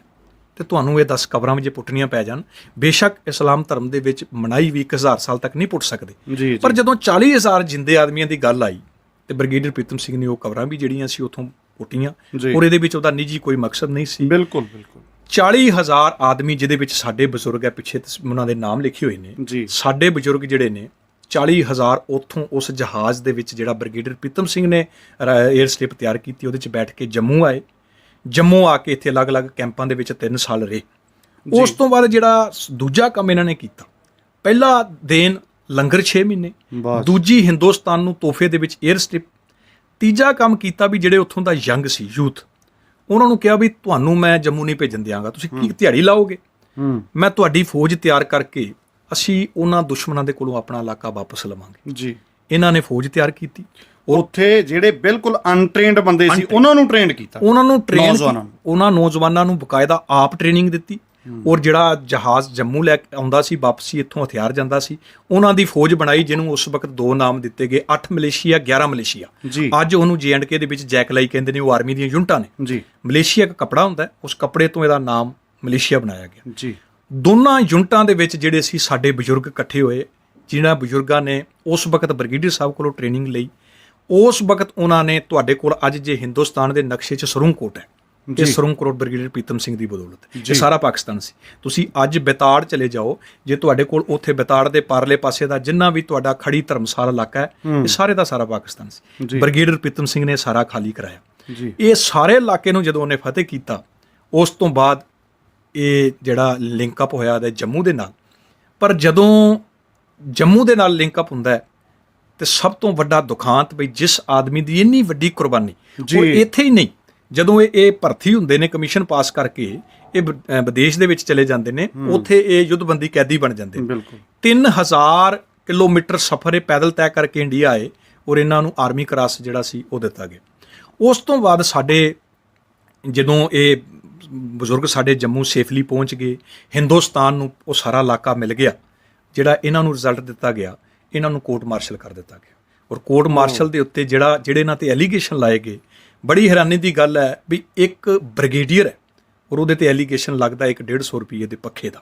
ਤੇ ਤੁਹਾਨੂੰ ਇਹ 10 ਕਬਰਾਂ ਵਿੱਚ ਪੁੱਟਣੀਆਂ ਪੈ ਜਾਣ। ਬੇਸ਼ੱਕ ਇਸਲਾਮ ਧਰਮ ਦੇ ਵਿੱਚ ਮਨਾਈ ਵੀ 1000 ਸਾਲ ਤੱਕ ਨਹੀਂ ਪੁੱਟ ਸਕਦੇ, ਪਰ ਜਦੋਂ 40,000 ਜਿੰਦੇ ਆਦਮੀਆਂ ਦੀ ਗੱਲ ਆਈ ਤੇ ਬ੍ਰਿਗੇਡੀਅਰ ਪ੍ਰੀਤਮ ਸਿੰਘ ਨੇ ਉਹ ਕਬਰਾਂ ਵੀ ਜਿਹੜੀਆਂ ਸੀ ਉੱਥੋਂ ਪੁੱਟੀਆਂ, ਔਰ ਇਹਦੇ ਵਿੱਚ ਉਹਦਾ ਨਿੱਜੀ ਕੋਈ ਮਕਸਦ ਨਹੀਂ ਸੀ। ਬਿਲਕੁਲ ਬਿਲਕੁਲ। 40,000 ਆਦਮੀ ਜਿਹਦੇ ਵਿੱਚ ਸਾਡੇ ਬਜ਼ੁਰਗ ਹੈ, ਪਿੱਛੇ ਉਹਨਾਂ ਦੇ ਨਾਮ ਲਿਖੇ ਹੋਏ ਨੇ, ਸਾਡੇ ਬਜ਼ੁਰਗ ਜਿਹੜੇ ਨੇ 40,000 ਉੱਥੋਂ ਉਸ ਜਹਾਜ਼ ਦੇ ਵਿੱਚ ਜਿਹੜਾ ਬ੍ਰਿਗੇਡੀਅਰ ਪ੍ਰੀਤਮ ਸਿੰਘ ਨੇ 에ਅਰ ਸਟ੍ਰਿਪ ਤਿਆਰ ਕੀਤੀ ਉਹਦੇ 'ਚ ਬੈਠ ਕੇ ਜੰਮੂ ਆਏ। ਜੰਮੂ ਆ ਕੇ ਇੱਥੇ ਅਲੱਗ-ਅਲੱਗ ਕੈਂਪਾਂ ਦੇ ਵਿੱਚ 3 ਸਾਲ ਰਹੇ। ਉਸ ਤੋਂ ਬਾਅਦ ਜਿਹੜਾ ਦੂਜਾ ਕੰਮ ਇਹਨਾਂ ਨੇ ਕੀਤਾ, ਪਹਿਲਾ ਦੇਣ ਲੰਗਰ 6 ਮਹੀਨੇ, ਦੂਜੀ ਹਿੰਦੁਸਤਾਨ ਨੂੰ ਤੋਹਫੇ ਦੇ ਵਿੱਚ 에ਅਰ ਸਟ੍ਰਿਪ, ਤੀਜਾ ਕੰਮ ਕੀਤਾ ਵੀ ਜਿਹੜੇ ਉੱਥੋਂ ਦਾ ਯੰਗ ਸੀ, ਯੂਥ, ਉਹਨਾਂ ਨੂੰ ਕਿਹਾ ਵੀ ਤੁਹਾਨੂੰ ਮੈਂ ਜੰਮੂ ਨਹੀਂ ਭੇਜਣ ਦਿਆਂਗਾ, ਤੁਸੀਂ ਕੀ ਦਿਹਾੜੀ ਲਾਓਗੇ, ਮੈਂ ਤੁਹਾਡੀ ਫੌਜ ਤਿਆਰ ਕਰਕੇ ਅਸੀਂ ਉਹਨਾਂ ਦੁਸ਼ਮਣਾਂ ਦੇ ਕੋਲੋਂ ਆਪਣਾ ਇਲਾਕਾ ਵਾਪਸ ਲਵਾਂਗੇ ਜੀ। ਇਹਨਾਂ ਨੇ ਫੌਜ ਤਿਆਰ ਕੀਤੀ। ਉੱਥੇ ਜਿਹੜੇ ਬਿਲਕੁਲ ਅਨਟ੍ਰੇਨਡ ਬੰਦੇ ਸੀ ਉਹਨਾਂ ਨੂੰ ਟ੍ਰੇਨਡ ਕੀਤਾ, ਉਹਨਾਂ ਨੌਜਵਾਨਾਂ ਨੂੰ ਬਕਾਇਦਾ ਆਪ ਟ੍ਰੇਨਿੰਗ ਦਿੱਤੀ। ਔਰ ਜਿਹੜਾ ਜਹਾਜ਼ ਜੰਮੂ ਲੈ ਕੇ ਆਉਂਦਾ ਸੀ ਵਾਪਸੀ, ਇੱਥੋਂ ਹਥਿਆਰ ਜਾਂਦਾ ਸੀ, ਉਹਨਾਂ ਦੀ ਫੌਜ ਬਣਾਈ ਜਿਹਨੂੰ ਉਸ ਵਕਤ 2 ਨਾਮ ਦਿੱਤੇ ਗਏ, 8 ਮਲੇਸ਼ੀਆ 11 ਮਲੇਸ਼ੀਆ। ਅੱਜ ਉਹਨੂੰ JNK ਦੇ ਵਿੱਚ ਜੈਕਲਾਈ ਕਹਿੰਦੇ ਨੇ, ਉਹ ਆਰਮੀ ਦੀਆਂ ਯੂਨਿਟਾਂ ਨੇ ਜੀ। ਮਲੇਸ਼ੀਆ ਇੱਕ ਕੱਪੜਾ ਹੁੰਦਾ, ਉਸ ਕੱਪੜੇ ਤੋਂ ਇਹਦਾ ਨਾਮ ਮਲੇਸ਼ੀਆ ਬਣਾਇਆ ਗਿਆ ਜੀ। ਦੋਨਾਂ ਯੂਨਿਟਾਂ ਦੇ ਵਿੱਚ ਜਿਹੜੇ ਸੀ ਸਾਡੇ ਬਜ਼ੁਰਗ ਇਕੱਠੇ ਹੋਏ, ਜਿਨ੍ਹਾਂ ਬਜ਼ੁਰਗਾਂ ਨੇ ਉਸ ਵਕਤ ਬ੍ਰਿਗੇਡੀਅਰ ਸਾਹਿਬ ਕੋਲੋਂ ਟ੍ਰੇਨਿੰਗ ਲਈ। ਉਸ ਵਕਤ ਉਹਨਾਂ ਨੇ ਤੁਹਾਡੇ ਕੋਲ ਅੱਜ ਜੇ ਹਿੰਦੁਸਤਾਨ ਦੇ ਨਕਸ਼ੇ 'ਚ ਸਰੂੰਗਕੋਟ ਹੈ, ਇਹ ਸਰੂੰਗਕੋਟ ਬ੍ਰਿਗੇਡੀਅਰ ਪ੍ਰੀਤਮ ਸਿੰਘ ਦੀ ਬਦੌਲਤ, ਇਹ ਸਾਰਾ ਪਾਕਿਸਤਾਨ ਸੀ। ਤੁਸੀਂ ਅੱਜ ਬੇਤਾੜ ਚਲੇ ਜਾਓ, ਜੇ ਤੁਹਾਡੇ ਕੋਲ ਉੱਥੇ ਬੇਤਾੜ ਦੇ ਪਰਲੇ ਪਾਸੇ ਦਾ ਜਿੰਨਾ ਵੀ ਤੁਹਾਡਾ ਖੜੀ ਧਰਮਸਾਲਾ ਇਲਾਕਾ ਹੈ, ਇਹ ਸਾਰੇ ਦਾ ਸਾਰਾ ਪਾਕਿਸਤਾਨ ਸੀ। ਬ੍ਰਿਗੇਡੀਅਰ ਪ੍ਰੀਤਮ ਸਿੰਘ ਨੇ ਸਾਰਾ ਖਾਲੀ ਕਰਾਇਆ। ਇਹ ਸਾਰੇ ਇਲਾਕੇ ਨੂੰ ਜਦੋਂ ਉਹਨੇ ਫਤਿਹ ਕੀਤਾ, ਉਸ ਤੋਂ ਬਾਅਦ ਇਹ ਜਿਹੜਾ ਲਿੰਕ ਅਪ ਹੋਇਆ ਹੈ ਜੰਮੂ ਦੇ ਨਾਲ। ਪਰ ਜਦੋਂ ਜੰਮੂ ਦੇ ਨਾਲ ਲਿੰਕ ਅਪ ਹੁੰਦਾ ਹੈ ਤੇ ਸਭ ਤੋਂ ਵੱਡਾ ਦੁਖਾਂਤ ਬਈ ਜਿਸ ਆਦਮੀ ਦੀ ਇੰਨੀ ਵੱਡੀ ਕੁਰਬਾਨੀ, ਉਹ ਇੱਥੇ ਹੀ ਨਹੀਂ, ਜਦੋਂ ਇਹ ਭਰਤੀ ਹੁੰਦੇ ਨੇ ਕਮਿਸ਼ਨ ਪਾਸ ਕਰਕੇ, ਇਹ ਵਿਦੇਸ਼ ਦੇ ਵਿੱਚ ਚਲੇ ਜਾਂਦੇ ਨੇ, ਉੱਥੇ ਇਹ ਯੁੱਧਬੰਦੀ ਕੈਦੀ ਬਣ ਜਾਂਦੇ ਨੇ। 3000 ਕਿਲੋਮੀਟਰ ਸਫ਼ਰ ਇਹ ਪੈਦਲ ਤੈਅ ਕਰਕੇ ਇੰਡੀਆ ਆਏ, ਔਰ ਇਹਨਾਂ ਨੂੰ ਆਰਮੀ ਕ੍ਰਾਸ ਜਿਹੜਾ ਸੀ ਉਹ ਦਿੱਤਾ ਗਿਆ। ਉਸ ਤੋਂ ਬਾਅਦ ਸਾਡੇ ਜਦੋਂ ਇਹ ਬਜ਼ੁਰਗ ਸਾਡੇ ਜੰਮੂ ਸੇਫਲੀ ਪਹੁੰਚ ਗਏ, ਹਿੰਦੁਸਤਾਨ ਨੂੰ ਉਹ ਸਾਰਾ ਇਲਾਕਾ ਮਿਲ ਗਿਆ, ਜਿਹੜਾ ਇਹਨਾਂ ਨੂੰ ਰਿਜ਼ਲਟ ਦਿੱਤਾ ਗਿਆ, ਇਹਨਾਂ ਨੂੰ ਕੋਰਟ ਮਾਰਸ਼ਲ ਕਰ ਦਿੱਤਾ ਗਿਆ। ਔਰ ਕੋਰਟ ਮਾਰਸ਼ਲ ਦੇ ਉੱਤੇ ਜਿਹੜੇ ਇਹਨਾਂ ਤੇ ਐਲੀਗੇਸ਼ਨ ਲਾਏ ਗਏ, ਬੜੀ ਹੈਰਾਨੀ ਦੀ ਗੱਲ ਹੈ ਵੀ ਇੱਕ ਬ੍ਰਿਗੇਡੀਅਰ ਹੈ ਔਰ ਉਹਦੇ ਤੇ ਐਲੀਗੇਸ਼ਨ ਲੱਗਦਾ 150 ਰੁਪਏ ਦੇ ਪੱਖੇ ਦਾ।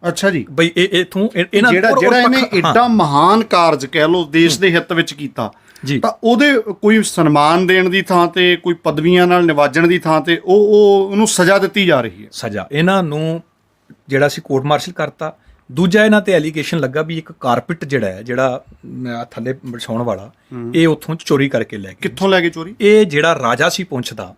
ਅੱਛਾ ਜੀ। ਬਈ ਇਥੋਂ ਇਹਨਾਂ ਜਿਹੜਾ ਇਹਨੇ ਏਡਾ ਮਹਾਨ ਕਾਰਜ ਕਹਿ ਲਓ ਦੇਸ਼ ਦੇ ਹਿੱਤ ਵਿੱਚ ਕੀਤਾ, ਤਾਂ ਉਹਦੇ ਕੋਈ ਸਨਮਾਨ ਦੇਣ ਦੀ ਥਾਂ ਤੇ, ਕੋਈ ਪਦਵੀਆਂ ਨਾਲ ਨਿਵਾਜਣ ਦੀ ਥਾਂ ਤੇ ਉਹਨੂੰ ਸਜ਼ਾ ਦਿੱਤੀ ਜਾ ਰਹੀ ਹੈ। ਸਜ਼ਾ ਇਹਨਾਂ ਨੂੰ ਜਿਹੜਾ ਸੀ ਕੋਰਟ ਮਾਰਸ਼ਲ ਕਰਤਾ। ਦੂਜਾ ਇਹਨਾਂ ਤੇ ਐਲੀਗੇਸ਼ਨ ਲੱਗਾ ਵੀ ਇੱਕ ਕਾਰਪੈਟ ਜਿਹੜਾ ਥੱਲੇ ਵਿਛਾਉਣ ਵਾਲਾ, ਇਹ ਉੱਥੋਂ ਚੋਰੀ ਕਰਕੇ ਲੈ ਗਏ। ਕਿੱਥੋਂ ਲੈ ਗਏ ਚੋਰੀ? ਇਹ ਜਿਹੜਾ ਰਾਜਾ ਸੀ ਪੁੰਛ ਦਾ,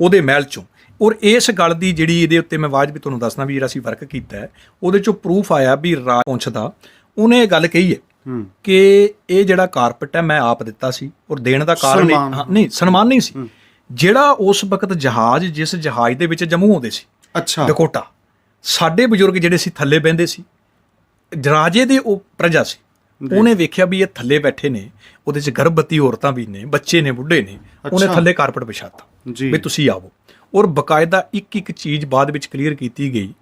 ਉਹਦੇ ਮਹਿਲ ਚੋਂ। ਔਰ ਇਸ ਗੱਲ ਦੀ ਜਿਹੜੀ ਇਹਦੇ ਉੱਤੇ ਮੈਂ ਆਵਾਜ਼ ਵੀ ਤੁਹਾਨੂੰ ਦੱਸਣਾ ਵੀ ਜਿਹੜਾ ਅਸੀਂ ਵਰਕ ਕੀਤਾ ਹੈ, ਉਹਦੇ ਚੋਂ ਪ੍ਰੂਫ ਆਇਆ ਵੀ ਪੁੰਛ ਦਾ ਉਹਨੇ ਇਹ ਗੱਲ ਕਹੀ ਹੈ ਕਿ ਇਹ ਜਿਹੜਾ ਕਾਰਪੈਟ ਹੈ ਮੈਂ ਆਪ ਦਿੱਤਾ ਸੀ, ਔਰ ਦੇਣ ਦਾ ਕਾਰਨ ਨਹੀਂ ਸਨਮਾਨ ਨਹੀਂ ਸੀ। ਜਿਹੜਾ ਉਸ ਵਕਤ ਜਹਾਜ਼, ਜਿਸ ਜਹਾਜ਼ ਦੇ ਵਿੱਚ ਜੰਮੂ ਆਉਂਦੇ ਸੀ, ਡਕੋਟਾ, ਸਾਡੇ ਬਜ਼ੁਰਗ ਜਿਹੜੇ ਸੀ ਥੱਲੇ ਬਹਿੰਦੇ ਸੀ, ਰਾਜੇ ਦੇ ਉਹ ਪ੍ਰਜਾ ਸੀ, ਉਹਨੇ ਵੇਖਿਆ ਵੀ ਇਹ ਥੱਲੇ ਬੈਠੇ ਨੇ, ਉਹਦੇ 'ਚ ਗਰਭਵਤੀ ਔਰਤਾਂ ਵੀ ਨੇ, ਬੱਚੇ ਨੇ, ਬੁੱਢੇ ਨੇ, ਉਹਨੇ ਥੱਲੇ ਕਾਰਪੈਟ ਵਿਛਾਤਾ ਵੀ ਤੁਸੀਂ ਆਵੋ। ਔਰ ਬਕਾਇਦਾ ਇੱਕ ਚੀਜ਼ ਬਾਅਦ ਵਿੱਚ ਕਲੀਅਰ ਕੀਤੀ ਗਈ,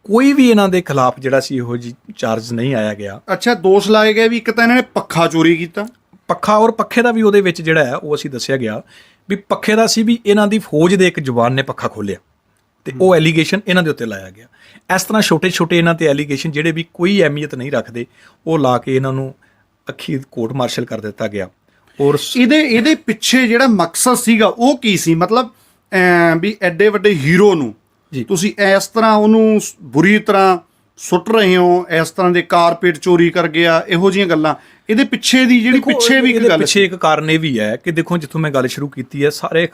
ਕੋਈ ਵੀ ਇਹਨਾਂ ਦੇ ਖਿਲਾਫ ਜਿਹੜਾ ਸੀ ਇਹੋ ਜਿਹੀ ਚਾਰਜ ਨਹੀਂ ਆਇਆ ਗਿਆ। ਅੱਛਾ, ਦੋਸ਼ ਲਾਏ ਗਏ ਵੀ ਇੱਕ ਤਾਂ ਇਹਨਾਂ ਨੇ ਪੱਖਾ ਚੋਰੀ ਕੀਤਾ, ਪੱਖਾ, ਔਰ ਪੱਖੇ ਦਾ ਵੀ ਉਹਦੇ ਵਿੱਚ ਜਿਹੜਾ ਹੈ ਉਹ ਅਸੀਂ ਦੱਸਿਆ ਗਿਆ ਵੀ ਪੱਖੇ ਦਾ ਸੀ ਵੀ ਇਹਨਾਂ ਦੀ ਫੌਜ ਦੇ ਇੱਕ ਜਵਾਨ ਨੇ ਪੱਖਾ ਖੋਲ੍ਹਿਆ, ਤੇ ਉਹ ਐਲੀਗੇਸ਼ਨ ਇਹਨਾਂ ਦੇ ਉੱਤੇ ਲਾਇਆ ਗਿਆ। ਇਸ ਤਰ੍ਹਾਂ ਛੋਟੇ ਇਹਨਾਂ ਤੇ ਐਲੀਗੇਸ਼ਨ ਜਿਹੜੇ ਵੀ ਕੋਈ ਅਹਿਮੀਅਤ ਨਹੀਂ ਰੱਖਦੇ, ਉਹ ਲਾ ਕੇ ਇਹਨਾਂ ਨੂੰ ਅੱਖੀ ਕੋਰਟ ਮਾਰਸ਼ਲ ਕਰ ਦਿੱਤਾ ਗਿਆ। ਔਰ ਇਹਦੇ ਪਿੱਛੇ ਜਿਹੜਾ ਮਕਸਦ ਸੀਗਾ ਉਹ ਕੀ ਸੀ? ਮਤਲਬ ਵੀ ਐਡੇ ਵੱਡੇ ਹੀਰੋ ਨੂੰ ਤੁਸੀਂ ਇਸ ਤਰ੍ਹਾਂ ਉਹਨੂੰ ਬੁਰੀ ਤਰ੍ਹਾਂ ਸੁੱਟ ਰਹੇ ਹੋ, ਇਸ ਤਰ੍ਹਾਂ ਦੇ ਕਾਰਪੇਟ ਚੋਰੀ ਕਰ ਗਿਆ, ਇਹੋ ਜਿਹੀਆਂ ਗੱਲਾਂ। ਇਹਦੇ ਪਿੱਛੇ ਦੀ ਜਿਹੜੀ ਪਿੱਛੇ ਵੀ ਇੱਕ ਗੱਲ, ਪਿੱਛੇ ਇੱਕ ਕਾਰਨ ਇਹ ਵੀ ਹੈ ਕਿ ਦੇਖੋ, ਜਿੱਥੋਂ ਮੈਂ ਗੱਲ ਸ਼ੁਰੂ ਕੀਤੀ ਹੈ,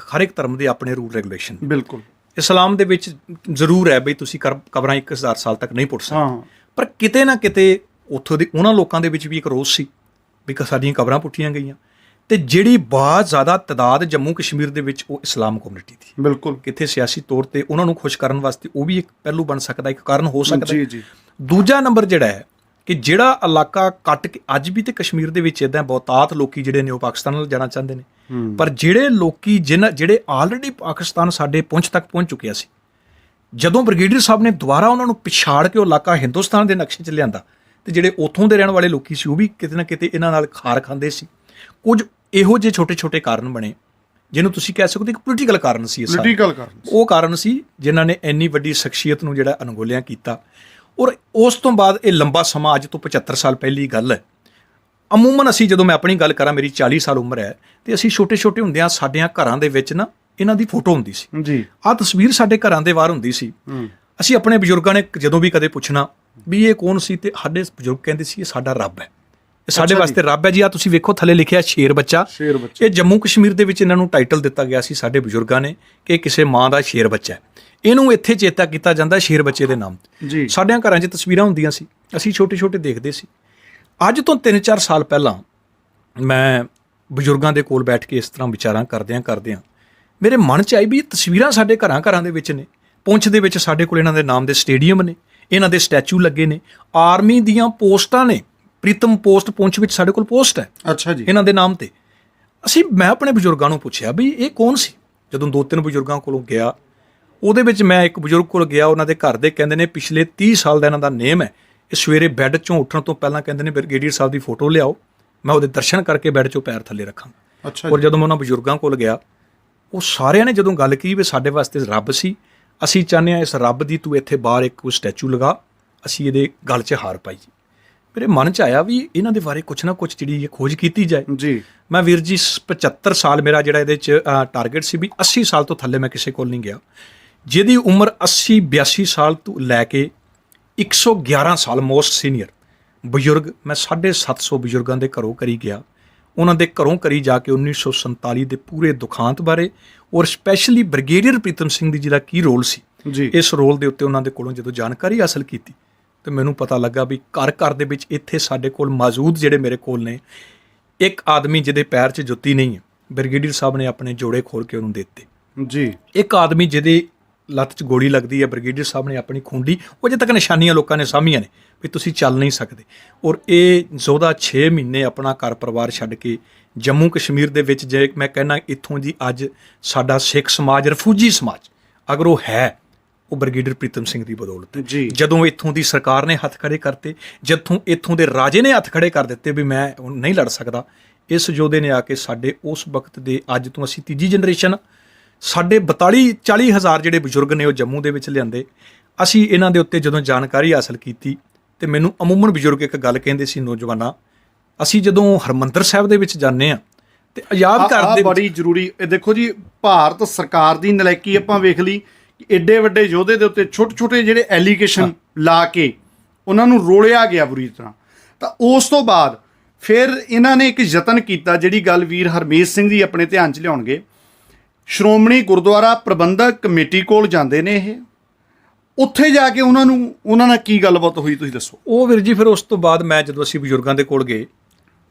ਹਰ ਇੱਕ ਧਰਮ ਦੇ ਆਪਣੇ ਰੂਲ ਰੈਗੂਲੇਸ਼ਨ। ਬਿਲਕੁਲ। ਇਸਲਾਮ ਦੇ ਵਿੱਚ ਜ਼ਰੂਰ ਹੈ ਬਈ ਤੁਸੀਂ ਕਬਰਾਂ 1000 ਸਾਲ ਤੱਕ ਨਹੀਂ ਪੁੱਟ ਸਕਦੇ, ਪਰ ਕਿਤੇ ਨਾ ਕਿਤੇ ਉੱਥੋਂ ਦੇ ਉਹਨਾਂ ਲੋਕਾਂ ਦੇ ਵਿੱਚ ਵੀ ਇੱਕ ਰੋਸ ਸੀ ਵੀ ਸਾਡੀਆਂ ਕਬਰਾਂ ਪੁੱਟੀਆਂ ਗਈਆਂ। ਤੇ ਜਿਹੜੀ ਬਹੁਤ ਜ਼ਿਆਦਾ ਤਾਦਾਦ ਜੰਮੂ ਕਸ਼ਮੀਰ ਦੇ ਵਿੱਚ ਉਹ ਇਸਲਾਮ ਕਮਿਊਨਿਟੀ ਦੀ। ਬਿਲਕੁਲ। ਕਿਤੇ ਸਿਆਸੀ ਤੌਰ ਤੇ ਉਹਨਾਂ ਨੂੰ ਖੁਸ਼ ਕਰਨ ਵਾਸਤੇ ਉਹ ਵੀ ਇੱਕ ਪਹਿਲੂ ਬਣ ਸਕਦਾ, ਇੱਕ ਕਾਰਨ ਹੋ ਸਕਦਾ। ਦੂਜਾ ਨੰਬਰ ਜਿਹੜਾ ਹੈ ਕਿ ਜਿਹੜਾ ਇਲਾਕਾ ਕੱਟ ਕੇ ਅੱਜ ਵੀ ਤੇ ਕਸ਼ਮੀਰ ਦੇ ਵਿੱਚ ਇਦਾਂ ਬਹੁਤਾਤ ਲੋਕੀ ਜਿਹੜੇ ਨੇ ਉਹ ਪਾਕਿਸਤਾਨ ਵੱਲ ਜਾਣਾ ਚਾਹੁੰਦੇ ਨੇ, ਪਰ ਜਿਹੜੇ ਲੋਕੀ ਜਿਹੜੇ ਆਲਰੇਡੀ ਪਾਕਿਸਤਾਨ ਸਾਡੇ ਪੁੰਛ ਤੱਕ ਪਹੁੰਚ ਚੁੱਕਿਆ ਸੀ, ਜਦੋਂ ਬ੍ਰਿਗੇਡੀਅਰ ਸਾਹਿਬ ਨੇ ਦੁਬਾਰਾ ਉਹਨਾਂ ਨੂੰ ਪਿਛਾੜ ਕੇ ਉਹ ਇਲਾਕਾ ਹਿੰਦੁਸਤਾਨ ਦੇ ਨਕਸ਼ੇ 'ਚ ਲਿਆਂਦਾ, ਤੇ ਜਿਹੜੇ ਉੱਥੋਂ ਦੇ ਰਹਿਣ ਵਾਲੇ ਲੋਕੀ ਸੀ ਉਹ ਵੀ ਕਿਤੇ ਨਾ ਕਿਤੇ ਇਹਨਾਂ ਨਾਲ ਖਾਰ ਖਾਂਦੇ ਸੀ। ਕੁਝ ਇਹੋ ਜਿਹੇ ਛੋਟੇ-ਛੋਟੇ ਕਾਰਨ ਬਣੇ ਜਿਹਨੂੰ ਤੁਸੀਂ ਕਹਿ ਸਕਦੇ ਇੱਕ ਪੋਲੀਟੀਕਲ ਕਾਰਨ ਸੀ। ਉਹ ਕਾਰਨ ਸੀ ਜਿਨ੍ਹਾਂ ਨੇ ਇੰਨੀ ਵੱਡੀ ਸ਼ਖਸੀਅਤ ਨੂੰ ਜਿਹੜਾ ਅਣਗੌਲਿਆਂ ਕੀਤਾ। ਔਰ ਉਸ ਤੋਂ ਬਾਅਦ ਇਹ ਲੰਬਾ ਸਮਾਂ, ਅੱਜ ਤੋਂ 75 ਸਾਲ ਪਹਿਲੀ ਗੱਲ ਹੈ। ਅਮੂਮਨ ਅਸੀਂ, ਜਦੋਂ ਮੈਂ ਆਪਣੀ ਗੱਲ ਕਰਾਂ, ਮੇਰੀ 40 ਸਾਲ ਉਮਰ ਹੈ, ਤੇ ਅਸੀਂ ਛੋਟੇ-ਛੋਟੇ ਹੁੰਦਿਆਂ ਸਾਡਿਆਂ ਘਰਾਂ ਦੇ ਵਿੱਚ ਨਾ ਇਹਨਾਂ ਦੀ ਫੋਟੋ ਹੁੰਦੀ ਸੀ ਜੀ। ਆਹ ਤਸਵੀਰ ਸਾਡੇ ਘਰਾਂ ਦੇ ਬਾਹਰ ਹੁੰਦੀ ਸੀ। ਅਸੀਂ ਆਪਣੇ ਬਜ਼ੁਰਗਾਂ ਨੇ ਜਦੋਂ ਵੀ ਕਦੇ ਪੁੱਛਣਾ ਵੀ ਇਹ ਕੌਣ ਸੀ, ਤੇ ਸਾਡੇ ਬਜ਼ੁਰਗ ਕਹਿੰਦੇ ਸੀ ਇਹ ਸਾਡਾ ਰੱਬ ਹੈ, ਇਹ ਸਾਡੇ ਵਾਸਤੇ ਰੱਬ ਹੈ ਜੀ। ਆ ਤੁਸੀਂ ਵੇਖੋ ਥੱਲੇ ਲਿਖਿਆ ਸ਼ੇਰ ਬੱਚਾ। ਇਹ ਜੰਮੂ ਕਸ਼ਮੀਰ ਦੇ ਵਿੱਚ ਇਹਨਾਂ ਨੂੰ ਟਾਈਟਲ ਦਿੱਤਾ ਗਿਆ ਸੀ ਸਾਡੇ ਬਜ਼ੁਰਗਾਂ ਨੇ ਕਿ ਕਿਸੇ ਮਾਂ ਦਾ ਸ਼ੇਰ ਬੱਚਾ ਹੈ। ਇਹਨੂੰ ਇੱਥੇ ਚੇਤਾ ਕੀਤਾ ਜਾਂਦਾ ਸ਼ੇਰ ਬੱਚੇ ਦੇ ਨਾਮ ਤੇ। ਸਾਡਿਆਂ ਘਰਾਂ 'ਚ ਤਸਵੀਰਾਂ ਹੁੰਦੀਆਂ ਸੀ, ਅਸੀਂ ਛੋਟੇ-ਛੋਟੇ ਦੇਖਦੇ ਸੀ। ਅੱਜ ਤੋਂ 3-4 ਸਾਲ ਪਹਿਲਾਂ ਮੈਂ ਬਜ਼ੁਰਗਾਂ ਦੇ ਕੋਲ ਬੈਠ ਕੇ ਇਸ ਤਰ੍ਹਾਂ ਵਿਚਾਰਾਂ ਕਰਦਿਆਂ ਮੇਰੇ ਮਨ 'ਚ ਆਈ ਵੀ ਇਹ ਤਸਵੀਰਾਂ ਸਾਡੇ ਘਰਾਂ ਦੇ ਵਿੱਚ ਨੇ। ਪੁੰਛ ਦੇ ਵਿੱਚ ਸਾਡੇ ਕੋਲ ਇਹਨਾਂ ਦੇ ਨਾਮ ਦੇ ਸਟੇਡੀਅਮ ਨੇ, ਇਹਨਾਂ ਦੇ ਸਟੈਚੂ ਲੱਗੇ ਨੇ, ਆਰਮੀ ਦੀਆਂ ਪੋਸਟਾਂ ਨੇ। ਪ੍ਰੀਤਮ ਪੋਸਟ ਪੁੰਛ ਵਿੱਚ ਸਾਡੇ ਕੋਲ ਪੋਸਟ ਹੈ, ਅੱਛਾ ਜੀ, ਇਹਨਾਂ ਦੇ ਨਾਮ ਤੇ। ਮੈਂ ਆਪਣੇ ਬਜ਼ੁਰਗਾਂ ਨੂੰ ਪੁੱਛਿਆ ਵੀ ਇਹ ਕੌਣ ਸੀ। ਜਦੋਂ 2-3 ਬਜ਼ੁਰਗਾਂ ਕੋਲੋਂ ਗਿਆ, ਉਹਦੇ ਵਿੱਚ ਮੈਂ ਇੱਕ ਬਜ਼ੁਰਗ ਕੋਲ ਗਿਆ, ਉਹਨਾਂ ਦੇ ਘਰ ਦੇ ਕਹਿੰਦੇ ਨੇ ਪਿਛਲੇ 30 ਸਾਲ ਦਾ ਇਹਨਾਂ ਦਾ ਨੇਮ ਹੈ। ਇਹ ਸਵੇਰੇ ਬੈੱਡ 'ਚੋਂ ਉੱਠਣ ਤੋਂ ਪਹਿਲਾਂ ਕਹਿੰਦੇ ਨੇ ਬ੍ਰਿਗੇਡੀਅਰ ਸਾਹਿਬ ਦੀ ਫੋਟੋ ਲਿਆਓ, ਮੈਂ ਉਹਦੇ ਦਰਸ਼ਨ ਕਰਕੇ ਬੈੱਡ 'ਚੋਂ ਪੈਰ ਥੱਲੇ ਰੱਖਾਂਗਾ। ਔਰ ਜਦੋਂ ਮੈਂ ਉਹਨਾਂ ਬਜ਼ੁਰਗਾਂ ਕੋਲ ਗਿਆ, ਉਹ ਸਾਰਿਆਂ ਨੇ ਜਦੋਂ ਗੱਲ ਕੀਤੀ ਵੀ ਸਾਡੇ ਵਾਸਤੇ ਰੱਬ ਸੀ, ਅਸੀਂ ਚਾਹੁੰਦੇ ਹਾਂ ਇਸ ਰੱਬ ਦੀ ਤੂੰ ਇੱਥੇ ਬਾਹਰ ਇੱਕ ਸਟੈਚੂ ਲਗਾ, ਅਸੀਂ ਇਹਦੇ ਗਲ 'ਚ ਹਾਰ ਪਾਈਏ। ਮੇਰੇ ਮਨ 'ਚ ਆਇਆ ਵੀ ਇਹਨਾਂ ਦੇ ਬਾਰੇ ਕੁਛ ਨਾ ਕੁਛ ਜਿਹੜੀ ਇਹ ਖੋਜ ਕੀਤੀ ਜਾਏ ਜੀ। ਮੈਂ ਵੀਰ ਜੀ 75 ਸਾਲ ਮੇਰਾ ਜਿਹੜਾ ਇਹਦੇ 'ਚ ਟਾਰਗੇਟ ਸੀ ਵੀ 80 ਸਾਲ ਤੋਂ ਥੱਲੇ ਮੈਂ ਕਿਸੇ ਕੋਲ ਨਹੀਂ ਗਿਆ। ਜਿਹਦੀ ਉਮਰ 80-82 ਸਾਲ ਤੋਂ ਲੈ ਕੇ 111 ਸਾਲ ਮੋਸਟ ਸੀਨੀਅਰ ਬਜ਼ੁਰਗ, ਮੈਂ 750 ਬਜ਼ੁਰਗਾਂ ਦੇ ਘਰੋਂ ਕਰੀ ਗਿਆ। ਉਹਨਾਂ ਦੇ ਘਰੋਂ ਕਰੀ ਜਾ ਕੇ 1947 ਦੇ ਪੂਰੇ ਦੁਖਾਂਤ ਬਾਰੇ ਔਰ ਸਪੈਸ਼ਲੀ ਬ੍ਰਿਗੇਡੀਅਰ ਪ੍ਰੀਤਮ ਸਿੰਘ ਦੀ ਜਿਹੜਾ ਕੀ ਰੋਲ ਸੀ ਜੀ, ਇਸ ਰੋਲ ਦੇ ਉੱਤੇ ਉਹਨਾਂ ਦੇ ਕੋਲੋਂ ਜਦੋਂ ਜਾਣਕਾਰੀ ਹਾਸਲ ਕੀਤੀ ਤੇ ਮੈਨੂੰ ਪਤਾ ਲੱਗਾ ਵੀ ਘਰ ਦੇ ਵਿੱਚ ਇੱਥੇ ਸਾਡੇ ਕੋਲ ਮੌਜੂਦ ਜਿਹੜੇ ਮੇਰੇ ਕੋਲ ਨੇ, ਇੱਕ ਆਦਮੀ ਜਿਹਦੇ ਪੈਰ 'ਚ ਜੁੱਤੀ ਨਹੀਂ ਹੈ, ਬ੍ਰਿਗੇਡੀਅਰ ਸਾਹਿਬ ਨੇ ਆਪਣੇ ਜੋੜੇ ਖੋਲ ਕੇ ਉਹਨੂੰ ਦੇ ਦਿੱਤੇ ਜੀ। ਇੱਕ ਆਦਮੀ ਜਿਹਦੇ ਲੱਤ 'ਚ ਗੋਲੀ ਲੱਗਦੀ ਹੈ, ਬ੍ਰਿਗੇਡੀਅਰ ਸਾਹਿਬ ਨੇ ਆਪਣੀ ਖੂੰਡੀ, ਉਹ ਅਜੇ ਤੱਕ ਨਿਸ਼ਾਨੀਆਂ ਲੋਕਾਂ ਨੇ ਸਾਂਭੀਆਂ ਨੇ ਵੀ ਤੁਸੀਂ ਚੱਲ ਨਹੀਂ ਸਕਦੇ। ਔਰ ਇਹ ਜ਼ੋਦਾ 6 ਮਹੀਨੇ ਆਪਣਾ ਘਰ ਪਰਿਵਾਰ ਛੱਡ ਕੇ ਜੰਮੂ ਕਸ਼ਮੀਰ ਦੇ ਵਿੱਚ, ਜੇ ਮੈਂ ਕਹਿੰਦਾ ਇੱਥੋਂ ਦੀ ਅੱਜ ਸਾਡਾ ਸਿੱਖ ਸਮਾਜ, ਰਿਫਿਊਜੀ ਸਮਾਜ ਅਗਰ ਉਹ ਹੈ, ਉਹ ਬ੍ਰਿਗੇਡੀਅਰ ਪ੍ਰੀਤਮ ਸਿੰਘ ਦੀ ਬਦੌਲਤ ਜੀ। ਜਦੋਂ ਇੱਥੋਂ ਦੀ ਸਰਕਾਰ ਨੇ ਹੱਥ ਖੜੇ ਕਰਤੇ, ਜਦੋਂ ਇੱਥੋਂ ਦੇ ਰਾਜੇ ਨੇ ਹੱਥ ਖੜੇ ਕਰ ਦਿੱਤੇ ਵੀ ਮੈਂ ਨਹੀਂ ਲੜ ਸਕਦਾ, ਇਸ ਯੋਧੇ ਨੇ ਆ ਕੇ ਸਾਡੇ ਉਸ ਵਕਤ ਦੇ, ਅੱਜ ਤੋਂ ਅਸੀਂ 3ਜੀ ਜਨਰੇਸ਼ਨ, ਸਾਡੇ 42-40 ਹਜ਼ਾਰ ਜਿਹੜੇ ਬਜ਼ੁਰਗ ਨੇ ਉਹ ਜੰਮੂ ਦੇ ਵਿੱਚ ਲਿਆਂਦੇ। ਅਸੀਂ ਇਹਨਾਂ ਦੇ ਉੱਤੇ ਜਦੋਂ ਜਾਣਕਾਰੀ ਹਾਸਲ ਕੀਤੀ ਤੇ ਮੈਨੂੰ ਅਮੂਮਨ ਬਜ਼ੁਰਗ ਇੱਕ ਗੱਲ ਕਹਿੰਦੇ ਸੀ, ਨੌਜਵਾਨਾਂ, ਅਸੀਂ ਜਦੋਂ ਹਰਮੰਦਰ ਸਾਹਿਬ ਦੇ ਵਿੱਚ ਜਾਂਦੇ ਹਾਂ ਤੇ ਆਜ਼ਾਦ ਘਰ ਦੇ ਬੜੀ ਜ਼ਰੂਰੀ, ਇਹ ਦੇਖੋ ਜੀ, ਭਾਰਤ ਸਰਕਾਰ ਦੀ ਨਲਾਇਕੀ ਆਪਾਂ ਵੇਖ ਲਈ ਕਿ ਐਡੇ ਵੱਡੇ ਯੋਧੇ ਦੇ ਉੱਤੇ ਛੋਟੇ-ਛੋਟੇ ਜਿਹੜੇ ਐਲੀਗੇਸ਼ਨ ਲਾ ਕੇ ਉਹਨਾਂ ਨੂੰ ਰੋਲਿਆ ਗਿਆ ਬੁਰੀ ਤਰ੍ਹਾਂ। ਤਾਂ ਉਸ ਤੋਂ ਬਾਅਦ ਫਿਰ ਇਹਨਾਂ ਨੇ ਇੱਕ ਯਤਨ ਕੀਤਾ, ਜਿਹੜੀ ਗੱਲ ਵੀਰ ਹਰਮੇਸ਼ ਸਿੰਘ ਜੀ ਆਪਣੇ ਧਿਆਨ 'ਚ ਲਿਆਉਣਗੇ। ਸ਼੍ਰੋਮਣੀ ਗੁਰਦੁਆਰਾ ਪ੍ਰਬੰਧਕ ਕਮੇਟੀ ਕੋਲ ਜਾਂਦੇ ਨੇ ਇਹ, ਉੱਥੇ ਜਾ ਕੇ ਉਹਨਾਂ ਨਾਲ ਕੀ ਗੱਲਬਾਤ ਹੋਈ ਤੁਸੀਂ ਦੱਸੋ। ਉਹ ਵੀਰ ਜੀ ਫਿਰ ਉਸ ਤੋਂ ਬਾਅਦ ਜਦੋਂ ਅਸੀਂ ਬਜ਼ੁਰਗਾਂ ਦੇ ਕੋਲ ਗਏ,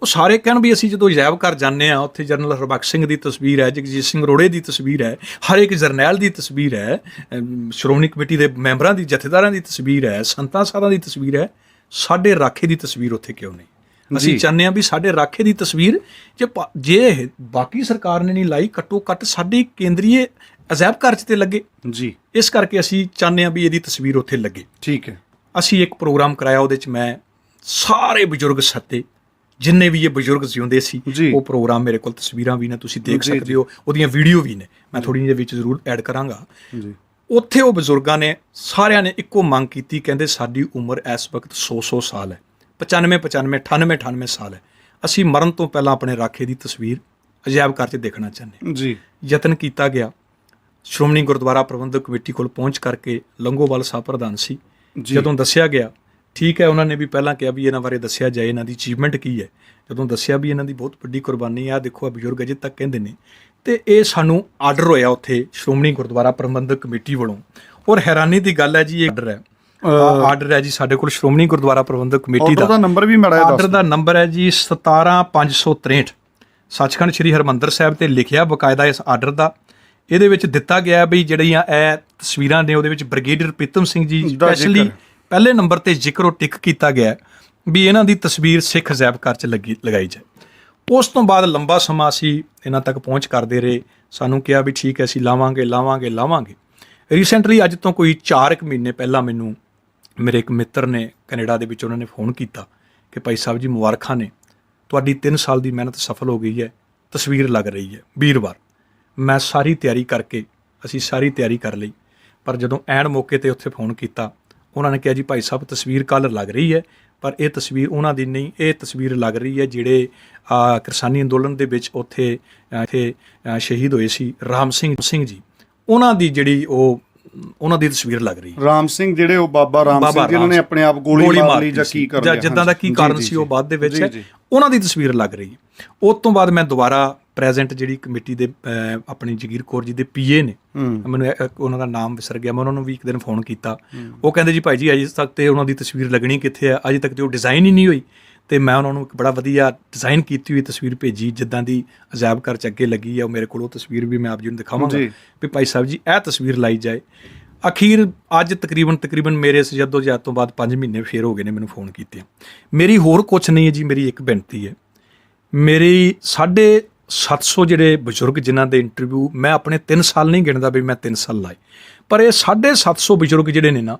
ਉਹ ਸਾਰੇ ਕਹਿਣ ਵੀ ਅਸੀਂ ਜਦੋਂ ਅਜਾਇਬ ਘਰ ਜਾਂਦੇ ਹਾਂ, ਉੱਥੇ ਜਨਰਲ ਹਰਬਖਸ਼ ਸਿੰਘ ਦੀ ਤਸਵੀਰ ਹੈ, ਜਗਜੀਤ ਸਿੰਘ ਅਰੋੜੇ ਦੀ ਤਸਵੀਰ ਹੈ, ਹਰ ਇੱਕ ਜਰਨੈਲ ਦੀ ਤਸਵੀਰ ਹੈ, ਸ਼੍ਰੋਮਣੀ ਕਮੇਟੀ ਦੇ ਮੈਂਬਰਾਂ ਦੀ, ਜਥੇਦਾਰਾਂ ਦੀ ਤਸਵੀਰ ਹੈ, ਸੰਤਾਂ ਸਾਧਾਂ ਦੀ ਤਸਵੀਰ ਹੈ, ਸਾਡੇ ਰਾਖੇ ਦੀ ਤਸਵੀਰ ਉੱਥੇ ਕਿਉਂ ਨਹੀਂ? ਅਸੀਂ ਚਾਹੁੰਦੇ ਹਾਂ ਵੀ ਸਾਡੇ ਰਾਖੇ ਦੀ ਤਸਵੀਰ ਜੇ ਬਾਕੀ ਸਰਕਾਰ ਨੇ ਨਹੀਂ ਲਾਈ, ਘੱਟੋ ਘੱਟ ਸਾਡੀ ਕੇਂਦਰੀ ਅਜਾਇਬ ਘਰ 'ਚ ਤੇ ਲੱਗੇ ਜੀ। ਇਸ ਕਰਕੇ ਅਸੀਂ ਚਾਹੁੰਦੇ ਹਾਂ ਵੀ ਇਹਦੀ ਤਸਵੀਰ ਉੱਥੇ ਲੱਗੇ। ਠੀਕ ਹੈ। ਅਸੀਂ ਇੱਕ ਪ੍ਰੋਗਰਾਮ ਕਰਾਇਆ, ਉਹਦੇ 'ਚ ਮੈਂ ਸਾਰੇ ਬਜ਼ੁਰਗ ਸੱਦੇ, ਜਿੰਨੇ ਵੀ ਇਹ ਬਜ਼ੁਰਗ ਜਿਉਂਦੇ ਸੀ। ਉਹ ਪ੍ਰੋਗਰਾਮ ਮੇਰੇ ਕੋਲ ਤਸਵੀਰਾਂ ਵੀ ਨੇ, ਤੁਸੀਂ ਦੇਖ ਸਕਦੇ ਹੋ, ਉਹਦੀਆਂ ਵੀਡੀਓ ਵੀ ਨੇ, ਮੈਂ ਥੋੜ੍ਹੀ ਜਿਹੀ ਵਿੱਚ ਜ਼ਰੂਰ ਐਡ ਕਰਾਂਗਾ। ਉੱਥੇ ਉਹ ਬਜ਼ੁਰਗਾਂ ਨੇ ਸਾਰਿਆਂ ਨੇ ਇੱਕੋ ਮੰਗ ਕੀਤੀ, ਕਹਿੰਦੇ ਸਾਡੀ ਉਮਰ ਇਸ ਵਕਤ 100 ਸਾਲ ਹੈ, 95, 98 ਸਾਲ ਹੈ, ਅਸੀਂ ਮਰਨ ਤੋਂ ਪਹਿਲਾਂ ਆਪਣੇ ਰਾਖੇ ਦੀ ਤਸਵੀਰ ਅਜਾਇਬ ਘਰ 'ਚ ਦੇਖਣਾ ਚਾਹੁੰਦੇ ਜੀ। ਯਤਨ ਕੀਤਾ ਗਿਆ, ਸ਼੍ਰੋਮਣੀ ਗੁਰਦੁਆਰਾ ਪ੍ਰਬੰਧਕ ਕਮੇਟੀ ਕੋਲ ਪਹੁੰਚ ਕਰਕੇ ਲੰਗੋਵਾਲ ਸਾਹਿਬ ਪ੍ਰਧਾਨ ਸੀ, ਜਦੋਂ ਦੱਸਿਆ ਗਿਆ, ਠੀਕ ਹੈ, ਉਹਨਾਂ ਨੇ ਵੀ ਪਹਿਲਾਂ ਕਿਹਾ ਵੀ ਇਹਨਾਂ ਬਾਰੇ ਦੱਸਿਆ ਜਾਏ, ਇਹਨਾਂ ਦੀ ਅਚੀਵਮੈਂਟ ਕੀ ਹੈ। ਜਦੋਂ ਦੱਸਿਆ ਵੀ ਇਹਨਾਂ ਦੀ ਬਹੁਤ ਵੱਡੀ ਕੁਰਬਾਨੀ ਆ, ਦੇਖੋ ਆ ਬਜ਼ੁਰਗ ਅਜੇ ਤੱਕ ਕਹਿੰਦੇ ਨੇ, ਤੇ ਇਹ ਸਾਨੂੰ ਆਰਡਰ ਹੋਇਆ ਉੱਥੇ ਸ਼੍ਰੋਮਣੀ ਗੁਰਦੁਆਰਾ ਪ੍ਰਬੰਧਕ ਕਮੇਟੀ ਵੱਲੋਂ। ਔਰ ਹੈਰਾਨੀ ਦੀ ਗੱਲ ਹੈ ਜੀ, ਇਹ ਆਰਡਰ ਹੈ ਜੀ ਸਾਡੇ ਕੋਲ ਸ਼੍ਰੋਮਣੀ ਗੁਰਦੁਆਰਾ ਪ੍ਰਬੰਧਕ ਕਮੇਟੀ ਦਾ। ਨੰਬਰ ਵੀ ਮਾੜਾ, ਆਰਡਰ ਦਾ ਨੰਬਰ ਹੈ ਜੀ 17563, ਸੱਚਖੰਡ ਸ੍ਰੀ ਹਰਿਮੰਦਰ ਸਾਹਿਬ ਤੇ ਲਿਖਿਆ ਬਕਾਇਦਾ ਇਸ ਆਰਡਰ ਦਾ। ਇਹਦੇ ਵਿੱਚ ਦਿੱਤਾ ਗਿਆ ਵੀ ਜਿਹੜੀਆਂ ਇਹ ਤਸਵੀਰਾਂ ਨੇ, ਉਹਦੇ ਵਿੱਚ ਬ੍ਰਿਗੇਡੀਅਰ ਪ੍ਰੀਤਮ ਸਿੰਘ ਜੀ ਸਪੈਸ਼ਲੀ ਪਹਿਲੇ ਨੰਬਰ ਤੇ ਜ਼ਿਕਰ ਉਹ ਟਿਕ ਕੀਤਾ ਗਿਆ ਵੀ ਇਹਨਾਂ ਦੀ ਤਸਵੀਰ ਸਿੱਖ ਅਜਾਇਬ ਘਰ 'ਚ ਲਗਾਈ ਜਾਏ। ਉਸ ਤੋਂ ਬਾਅਦ ਲੰਬਾ ਸਮਾਂ ਅਸੀਂ ਇਹਨਾਂ ਤੱਕ ਪਹੁੰਚ ਕਰਦੇ ਰਹੇ। ਸਾਨੂੰ ਕਿਹਾ ਵੀ ਠੀਕ ਹੈ, ਅਸੀਂ ਲਾਵਾਂਗੇ। ਰੀਸੈਂਟਲੀ ਅੱਜ ਤੋਂ ਕੋਈ 4 ਮਹੀਨੇ ਪਹਿਲਾਂ ਮੈਨੂੰ ਮੇਰੇ ਇੱਕ ਮਿੱਤਰ ਨੇ ਕੈਨੇਡਾ ਦੇ ਵਿੱਚ, ਉਹਨਾਂ ਨੇ ਫੋਨ ਕੀਤਾ ਕਿ ਭਾਈ ਸਾਹਿਬ ਜੀ ਮੁਬਾਰਕਾਂ ਨੇ, ਤੁਹਾਡੀ 3 ਸਾਲ ਦੀ ਮਿਹਨਤ ਸਫਲ ਹੋ ਗਈ ਹੈ, ਤਸਵੀਰ ਲੱਗ ਰਹੀ ਹੈ ਵੀਰਵਾਰ। ਮੈਂ ਅਸੀਂ ਸਾਰੀ ਤਿਆਰੀ ਕਰ ਲਈ, ਪਰ ਜਦੋਂ ਐਨ ਮੌਕੇ 'ਤੇ ਉੱਥੇ ਫੋਨ ਕੀਤਾ, ਉਹਨਾਂ ਨੇ ਕਿਹਾ ਜੀ ਭਾਈ ਸਾਹਿਬ ਤਸਵੀਰ ਕੱਲ੍ਹ ਲੱਗ ਰਹੀ ਹੈ, ਪਰ ਇਹ ਤਸਵੀਰ ਉਹਨਾਂ ਦੀ ਨਹੀਂ, ਇਹ ਤਸਵੀਰ ਲੱਗ ਰਹੀ ਹੈ ਜਿਹੜੇ ਕਿਰਸਾਨੀ ਅੰਦੋਲਨ ਦੇ ਵਿੱਚ ਇੱਥੇ ਸ਼ਹੀਦ ਹੋਏ ਸੀ ਰਾਮ ਸਿੰਘ ਜੀ, ਉਹਨਾਂ ਦੀ ਜਿਹੜੀ ਉਹਨਾਂ ਦੀ ਤਸਵੀਰ ਲੱਗ ਰਹੀ ਹੈ। ਰਾਮ ਸਿੰਘ ਜਿਹੜੇ ਉਹ ਬਾਬਾ ਰਾਮ ਸਿੰਘ ਜਿਨ੍ਹਾਂ ਨੇ ਆਪਣੇ ਆਪ ਗੋਲੀ ਮਾਰ ਲਈ ਜਾਂ ਕੀ ਕਰ ਲਿਆ, ਜਿੱਦਾਂ ਦਾ ਕੀ ਕਾਰਨ ਸੀ ਉਹ ਬਾਅਦ ਦੇ ਵਿੱਚ ਉਹਨਾਂ ਦੀ ਤਸਵੀਰ ਲੱਗ ਰਹੀ ਹੈ। ਉਸ ਤੋਂ ਬਾਅਦ ਮੈਂ ਦੁਬਾਰਾ ਪ੍ਰੈਜ਼ੈਂਟ ਜਿਹੜੀ ਕਮੇਟੀ ਦੇ ਆਪਣੀ ਜਗੀਰ ਕੌਰ ਜੀ ਦੇ ਪੀਏ ਨੇ, ਮੈਨੂੰ ਉਹਨਾਂ ਦਾ ਨਾਮ ਵਿਸਰ ਗਿਆ, ਮੈਂ ਉਹਨਾਂ ਨੂੰ ਵੀ ਇੱਕ ਦਿਨ ਫੋਨ ਕੀਤਾ। ਉਹ ਕਹਿੰਦੇ ਜੀ ਭਾਈ ਜੀ ਅਜੇ ਤੱਕ ਤੇ ਉਹਨਾਂ ਦੀ ਤਸਵੀਰ ਲੱਗਣੀ ਕਿੱਥੇ ਆ, ਅਜੇ ਤੱਕ ਤੇ ਉਹ ਡਿਜ਼ਾਈਨ ਹੀ ਨਹੀਂ ਹੋਈ। ਤੇ ਮੈਂ ਉਹਨਾਂ ਨੂੰ ਇੱਕ ਬੜਾ ਵਧੀਆ ਡਿਜ਼ਾਈਨ ਕੀਤੀ ਹੋਈ ਤਸਵੀਰ ਭੇਜੀ, ਜਿੱਦਾਂ ਦੀ ਅਜਾਇਬ ਘਰ 'ਚ ਅੱਗੇ ਲੱਗੀ ਹੈ। ਉਹ ਮੇਰੇ ਕੋਲ ਉਹ ਤਸਵੀਰ ਵੀ ਮੈਂ ਆਪ ਜੀ ਨੂੰ ਦਿਖਾਵਾਂਗਾ ਵੀ ਭਾਈ ਸਾਹਿਬ ਜੀ ਇਹ ਤਸਵੀਰ ਲਾਈ ਜਾਏ। ਅਖੀਰ ਅੱਜ ਤਕਰੀਬਨ ਮੇਰੇ ਇਸ ਜੱਦੋ-ਜਹਿਦ ਤੋਂ ਬਾਅਦ 5 ਮਹੀਨੇ ਫੇਰ ਹੋ ਗਏ ਨੇ ਮੈਨੂੰ ਫੋਨ ਕੀਤੇ। ਮੇਰੀ ਹੋਰ ਕੁਛ ਨਹੀਂ ਹੈ ਜੀ, ਮੇਰੀ ਇੱਕ ਬੇਨਤੀ ਹੈ। ਮੇਰੀ 750 ਜਿਹੜੇ ਬਜ਼ੁਰਗ ਜਿਨ੍ਹਾਂ ਦੇ ਇੰਟਰਵਿਊ ਮੈਂ ਆਪਣੇ 3 ਸਾਲ ਨਹੀਂ ਗਿਣਦਾ ਵੀ ਮੈਂ 3 ਸਾਲ ਲਾਏ, ਪਰ ਇਹ 750 ਬਜ਼ੁਰਗ ਜਿਹੜੇ ਨੇ ਨਾ,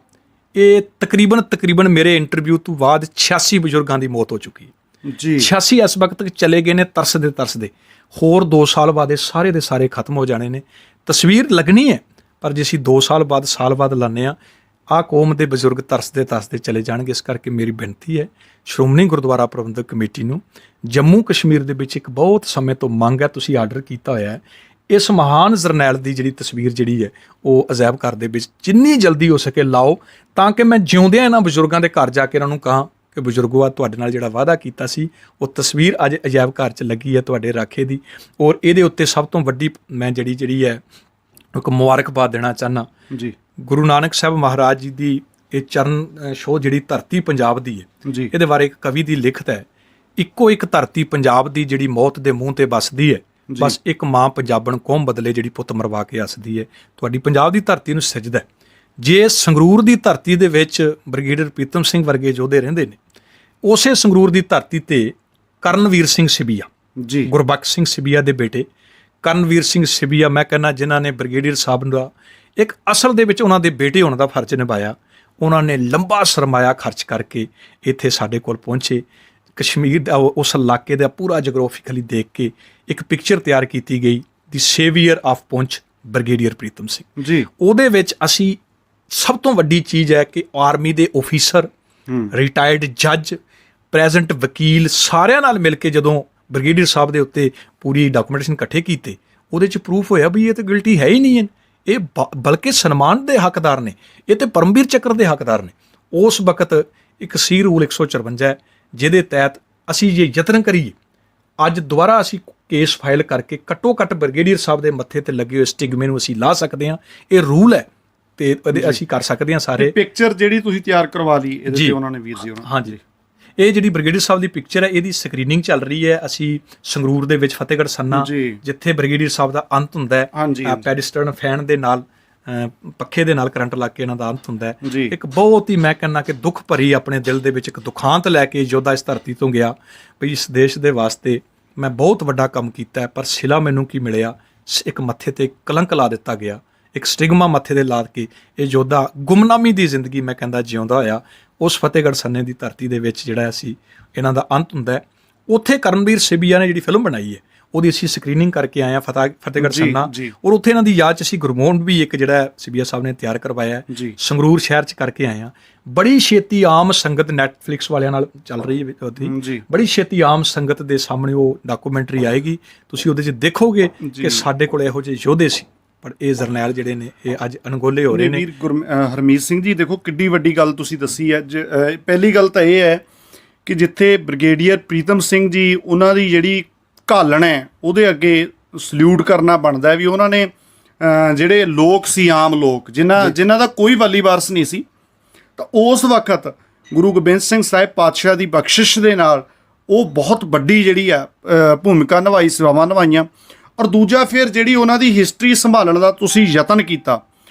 ਇਹ ਤਕਰੀਬਨ ਮੇਰੇ ਇੰਟਰਵਿਊ ਤੋਂ ਬਾਅਦ 86 ਬਜ਼ੁਰਗਾਂ ਦੀ ਮੌਤ ਹੋ ਚੁੱਕੀ ਹੈ ਜੀ। 86 ਇਸ ਵਕਤ ਤੱਕ ਚਲੇ ਗਏ ਨੇ ਤਰਸਦੇ। ਹੋਰ 2 ਸਾਲ ਬਾਅਦ ਇਹ ਸਾਰੇ ਦੇ ਸਾਰੇ ਖਤਮ ਹੋ ਜਾਣੇ ਨੇ। ਤਸਵੀਰ ਲੱਗਣੀ ਹੈ, ਪਰ ਜੇ ਅਸੀਂ 2 ਸਾਲ ਬਾਅਦ ਲਾਉਂਦੇ ਹਾਂ, ਆਹ ਕੌਮ ਦੇ ਬਜ਼ੁਰਗ ਤਰਸਦੇ ਚਲੇ ਜਾਣਗੇ। ਇਸ ਕਰਕੇ ਮੇਰੀ ਬੇਨਤੀ ਹੈ ਸ਼੍ਰੋਮਣੀ ਗੁਰਦੁਆਰਾ ਪ੍ਰਬੰਧਕ ਕਮੇਟੀ ਨੂੰ, ਜੰਮੂ ਕਸ਼ਮੀਰ ਦੇ ਵਿੱਚ ਇੱਕ ਬਹੁਤ ਸਮੇਂ ਤੋਂ ਮੰਗ ਹੈ, ਤੁਸੀਂ ਆਰਡਰ ਕੀਤਾ ਹੋਇਆ ਹੈ, ਇਸ ਮਹਾਨ ਜਰਨੈਲ ਦੀ ਜਿਹੜੀ ਤਸਵੀਰ ਜਿਹੜੀ ਹੈ ਉਹ ਅਜਾਇਬ ਘਰ ਦੇ ਵਿੱਚ ਜਿੰਨੀ ਜਲਦੀ ਹੋ ਸਕੇ ਲਾਓ, ਤਾਂ ਕਿ ਮੈਂ ਜਿਉਂਦਿਆਂ ਇਹਨਾਂ ਬਜ਼ੁਰਗਾਂ ਦੇ ਘਰ ਜਾ ਕੇ ਇਹਨਾਂ ਨੂੰ ਕਹਾਂ ਕਿ ਬਜ਼ੁਰਗੋ, ਤੁਹਾਡੇ ਨਾਲ ਜਿਹੜਾ ਵਾਅਦਾ ਕੀਤਾ ਸੀ ਉਹ ਤਸਵੀਰ ਅੱਜ ਅਜਾਇਬ ਘਰ 'ਚ ਲੱਗੀ ਹੈ ਤੁਹਾਡੇ ਰਾਖੇ ਦੀ। ਔਰ ਇਹਦੇ ਉੱਤੇ ਸਭ ਤੋਂ ਵੱਡੀ ਮੈਂ ਜਿਹੜੀ ਹੈ ਇੱਕ ਮੁਬਾਰਕਬਾਦ ਦੇਣਾ ਚਾਹੁੰਦਾ ਜੀ। ਗੁਰੂ ਨਾਨਕ ਸਾਹਿਬ ਮਹਾਰਾਜ ਜੀ ਦੀ ਇਹ ਚਰਨ ਛੋਹ ਜਿਹੜੀ ਧਰਤੀ ਪੰਜਾਬ ਦੀ ਹੈ ਜੀ, ਇਹਦੇ ਬਾਰੇ ਇੱਕ ਕਵੀ ਦੀ ਲਿਖਤ ਹੈ, ਇੱਕੋ ਇੱਕ ਧਰਤੀ ਪੰਜਾਬ ਦੀ ਜਿਹੜੀ ਮੌਤ ਦੇ ਮੂੰਹ ਤੇ ਵੱਸਦੀ ਹੈ, ਬਸ ਇੱਕ ਮਾਂ ਪੰਜਾਬਣ ਕੌਮ ਬਦਲੇ ਜਿਹੜੀ ਪੁੱਤ ਮਰਵਾ ਕੇ ਹੱਸਦੀ ਹੈ। ਤੁਹਾਡੀ ਪੰਜਾਬ ਦੀ ਧਰਤੀ ਨੂੰ ਸਜਦਾ। ਜੇ ਸੰਗਰੂਰ ਦੀ ਧਰਤੀ ਦੇ ਵਿੱਚ ਬ੍ਰਿਗੇਡੀਅਰ ਪ੍ਰੀਤਮ ਸਿੰਘ ਵਰਗੇ ਯੋਧੇ ਰਹਿੰਦੇ ਨੇ, ਉਸੇ ਸੰਗਰੂਰ ਦੀ ਧਰਤੀ ਤੇ ਕਰਨਵੀਰ ਸਿੰਘ ਸਿਬੀਆ ਜੀ, ਗੁਰਬਖਸ਼ ਸਿੰਘ ਸਿਬੀਆ ਦੇ ਬੇਟੇ ਕਰਨਵੀਰ ਸਿੰਘ ਸਿਬੀਆ, ਮੈਂ ਕਹਿੰਦਾ ਜਿਨ੍ਹਾਂ ਨੇ ਬ੍ਰਿਗੇਡੀਅਰ ਸਾਹਿਬ ਦਾ ਇੱਕ ਅਸਲ ਦੇ ਵਿੱਚ ਉਹਨਾਂ ਦੇ ਬੇਟੇ ਹੋਣ ਦਾ ਫਰਜ਼ ਨਿਭਾਇਆ। ਉਹਨਾਂ ਨੇ ਲੰਬਾ ਸਰਮਾਇਆ ਖਰਚ ਕਰਕੇ ਇੱਥੇ ਸਾਡੇ ਕੋਲ ਪਹੁੰਚੇ। ਕਸ਼ਮੀਰ ਦਾ ਉਸ ਇਲਾਕੇ ਦਾ ਪੂਰਾ ਜਗ੍ਰਾਫਿਕਲੀ ਦੇਖ ਕੇ ਇੱਕ ਪਿਕਚਰ ਤਿਆਰ ਕੀਤੀ ਗਈ, the saviour of Poonch brigadier Pritam Singh ji. ਉਹਦੇ ਵਿੱਚ ਅਸੀਂ ਸਭ ਤੋਂ ਵੱਡੀ ਚੀਜ਼ ਹੈ ਕਿ ਆਰਮੀ ਦੇ ਆਫੀਸਰ, ਰਿਟਾਇਰਡ ਜੱਜ, ਪ੍ਰੈਜ਼ੈਂਟ ਵਕੀਲ, ਸਾਰਿਆਂ ਨਾਲ ਮਿਲ ਕੇ ਜਦੋਂ ਬ੍ਰਿਗੇਡੀਅਰ ਸਾਹਿਬ ਦੇ ਉੱਤੇ ਪੂਰੀ ਡਾਕੂਮੈਂਟੇਸ਼ਨ ਇਕੱਠੇ ਕੀਤੇ, ਉਹਦੇ 'ਚ ਪ੍ਰੂਫ ਹੋਇਆ ਵੀ ਇਹ ਤਾਂ ਗਿਲਟੀ ਹੈ ਹੀ ਨਹੀਂ ਹੈ, ਇਹ ਬਲਕਿ ਸਨਮਾਨ ਦੇ ਹੱਕਦਾਰ ਨੇ, ਇਹ ਤੇ ਪਰਮਵੀਰ ਚੱਕਰ ਦੇ ਹੱਕਦਾਰ ਨੇ। ਉਸ ਵਕਤ ਇੱਕ ਸੀ ਰੂਲ 154 ਹੈ, ਜਿਹਦੇ ਤਹਿਤ ਅਸੀਂ ਜੇ ਯਤਨ ਕਰੀਏ, ਅੱਜ ਦੁਬਾਰਾ ਅਸੀਂ ਕੇਸ ਫਾਈਲ ਕਰਕੇ ਘੱਟੋ ਘੱਟ ਬ੍ਰਿਗੇਡੀਅਰ ਸਾਹਿਬ ਦੇ ਮੱਥੇ ਤੇ ਲੱਗੇ ਹੋਏ ਸਟਿਗਮੇ ਨੂੰ ਅਸੀਂ ਲਾ ਸਕਦੇ ਹਾਂ। ਇਹ ਰੂਲ ਹੈ ਤੇ ਅਸੀਂ ਕਰ ਸਕਦੇ ਹਾਂ ਸਾਰੇ। ਪਿਕਚਰ ਜਿਹੜੀ ਤੁਸੀਂ ਤਿਆਰ ਕਰਵਾ ਲਈ ਇਹਦੇ ਤੇ ਉਹਨਾਂ ਨੇ ਵੀਰ ਜੀ ਹਾਂਜੀ, ਇਹ ਜਿਹੜੀ ਬ੍ਰਿਗੇਡੀਅਰ ਸਾਹਿਬ ਦੀ ਪਿਕਚਰ ਹੈ, ਇਹਦੀ ਸਕਰੀਨਿੰਗ ਚੱਲ ਰਹੀ ਹੈ। ਅਸੀਂ ਸੰਗਰੂਰ ਦੇ ਵਿੱਚ ਫਤਿਹਗੜ੍ਹ ਸੰਨਾ, ਜਿੱਥੇ ਬ੍ਰਿਗੇਡੀਅਰ ਸਾਹਿਬ ਦਾ ਅੰਤ ਹੁੰਦਾ ਹੈ, ਪੈਡਿਸਟਰਨ ਫੈਨ ਦੇ ਨਾਲ, ਪੱਖੇ ਦੇ ਨਾਲ ਕਰੰਟ ਲੱਗ ਕੇ ਇਹਨਾਂ ਦਾ ਅੰਤ ਹੁੰਦਾ ਹੈ। ਇੱਕ ਬਹੁਤ ਹੀ ਮੈਂ ਕਹਿੰਦਾ ਕਿ ਦੁੱਖ ਭਰੀ ਆਪਣੇ ਦਿਲ ਦੇ ਵਿੱਚ ਇੱਕ ਦੁਖਾਂਤ ਲੈ ਕੇ ਯੋਧਾ ਇਸ ਧਰਤੀ ਤੋਂ ਗਿਆ ਵੀ ਇਸ ਦੇਸ਼ ਦੇ ਵਾਸਤੇ ਮੈਂ ਬਹੁਤ ਵੱਡਾ ਕੰਮ ਕੀਤਾ, ਪਰ ਸਿਲਾ ਮੈਨੂੰ ਕੀ ਮਿਲਿਆ? ਇੱਕ ਮੱਥੇ ਤੇ ਕਲੰਕ ਲਾ ਦਿੱਤਾ ਗਿਆ, ਇੱਕ ਸਟਿਗਮਾ ਮੱਥੇ ਦੇ ਲਾ ਕੇ ਇਹ ਯੋਧਾ ਗੁੰਮਨਾਮੀ ਦੀ ਜ਼ਿੰਦਗੀ ਮੈਂ ਕਹਿੰਦਾ ਜਿਉਂਦਾ ਹੋਇਆ ਉਸ ਫਤਿਹਗੜ੍ਹ ਸੰਨੇ ਦੀ ਧਰਤੀ ਦੇ ਵਿੱਚ ਜਿਹੜਾ ਅਸੀਂ ਇਹਨਾਂ ਦਾ ਅੰਤ ਹੁੰਦਾ ਹੈ। ਉੱਥੇ ਕਰਨਵੀਰ ਸਿਬੀਆ ਨੇ ਜਿਹੜੀ ਫਿਲਮ ਬਣਾਈ ਹੈ ਉਹਦੀ ਅਸੀਂ ਸਕਰੀਨਿੰਗ ਕਰਕੇ ਆਏ ਹਾਂ ਫਤਿਹਗੜ੍ਹ ਸੰਨਾ, ਔਰ ਉੱਥੇ ਇਹਨਾਂ ਦੀ ਯਾਦ 'ਚ ਅਸੀਂ ਗੁਰਮੋਹਨ ਵੀ ਇੱਕ ਜਿਹੜਾ ਸਿਬੀਆ ਸਾਹਿਬ ਨੇ ਤਿਆਰ ਕਰਵਾਇਆ ਹੈ, ਸੰਗਰੂਰ ਸ਼ਹਿਰ 'ਚ ਕਰਕੇ ਆਏ ਹਾਂ। ਬੜੀ ਛੇਤੀ ਆਮ ਸੰਗਤ ਨੈਟਫਲਿਕਸ ਵਾਲਿਆਂ ਨਾਲ ਚੱਲ ਰਹੀ ਹੈ ਉਹਦੀ, ਬੜੀ ਛੇਤੀ ਆਮ ਸੰਗਤ ਦੇ ਸਾਹਮਣੇ ਉਹ ਡਾਕੂਮੈਂਟਰੀ ਆਏਗੀ, ਤੁਸੀਂ ਉਹਦੇ 'ਚ ਦੇਖੋਗੇ ਕਿ ਸਾਡੇ ਕੋਲ ਇਹੋ ਜਿਹੇ ਯੋਧੇ ਸੀ, ਪਰ ਇਹ ਜਰਨੈਲ ਜਿਹੜੇ ਨੇ ਇਹ ਅੱਜ ਅਣਗੌਲੇ ਹੋ ਰਹੇ ਨੇ। ਹਰਮੀਤ ਸਿੰਘ ਜੀ ਦੇਖੋ ਕਿੱਡੀ ਵੱਡੀ ਗੱਲ ਤੁਸੀਂ ਦੱਸੀ ਹੈ। ਪਹਿਲੀ ਗੱਲ ਤਾਂ ਇਹ ਹੈ ਕਿ ਜਿੱਥੇ ਬ੍ਰਿਗੇਡੀਅਰ ਪ੍ਰੀਤਮ ਸਿੰਘ ਜੀ ਉਹਨਾਂ ਦੀ ਜਿਹੜੀ ਘਾਲਣ ਹੈ ਉਹਦੇ ਅੱਗੇ ਸਲੂਟ ਕਰਨਾ ਬਣਦਾ ਹੈ ਵੀ ਉਹਨਾਂ ਨੇ ਜਿਹੜੇ ਲੋਕ ਸੀ, ਆਮ ਲੋਕ ਜਿਨ੍ਹਾਂ ਦਾ ਕੋਈ ਵਾਲੀ ਵਾਰਸ ਨਹੀਂ ਸੀ, ਤਾਂ ਉਸ ਵਕਤ ਗੁਰੂ ਗੋਬਿੰਦ ਸਿੰਘ ਸਾਹਿਬ ਪਾਤਸ਼ਾਹ ਦੀ ਬਖਸ਼ਿਸ਼ ਦੇ ਨਾਲ ਉਹ ਬਹੁਤ ਵੱਡੀ ਜਿਹੜੀ ਆ ਭੂਮਿਕਾ ਨਿਭਾਈ, ਸੇਵਾਵਾਂ ਨਿਭਾਈਆਂ। ਔਰ ਦੂਜਾ ਫਿਰ ਜਿਹੜੀ ਉਹਨਾਂ ਦੀ ਹਿਸਟਰੀ ਸੰਭਾਲਣ ਦਾ ਤੁਸੀਂ ਯਤਨ ਕੀਤਾ,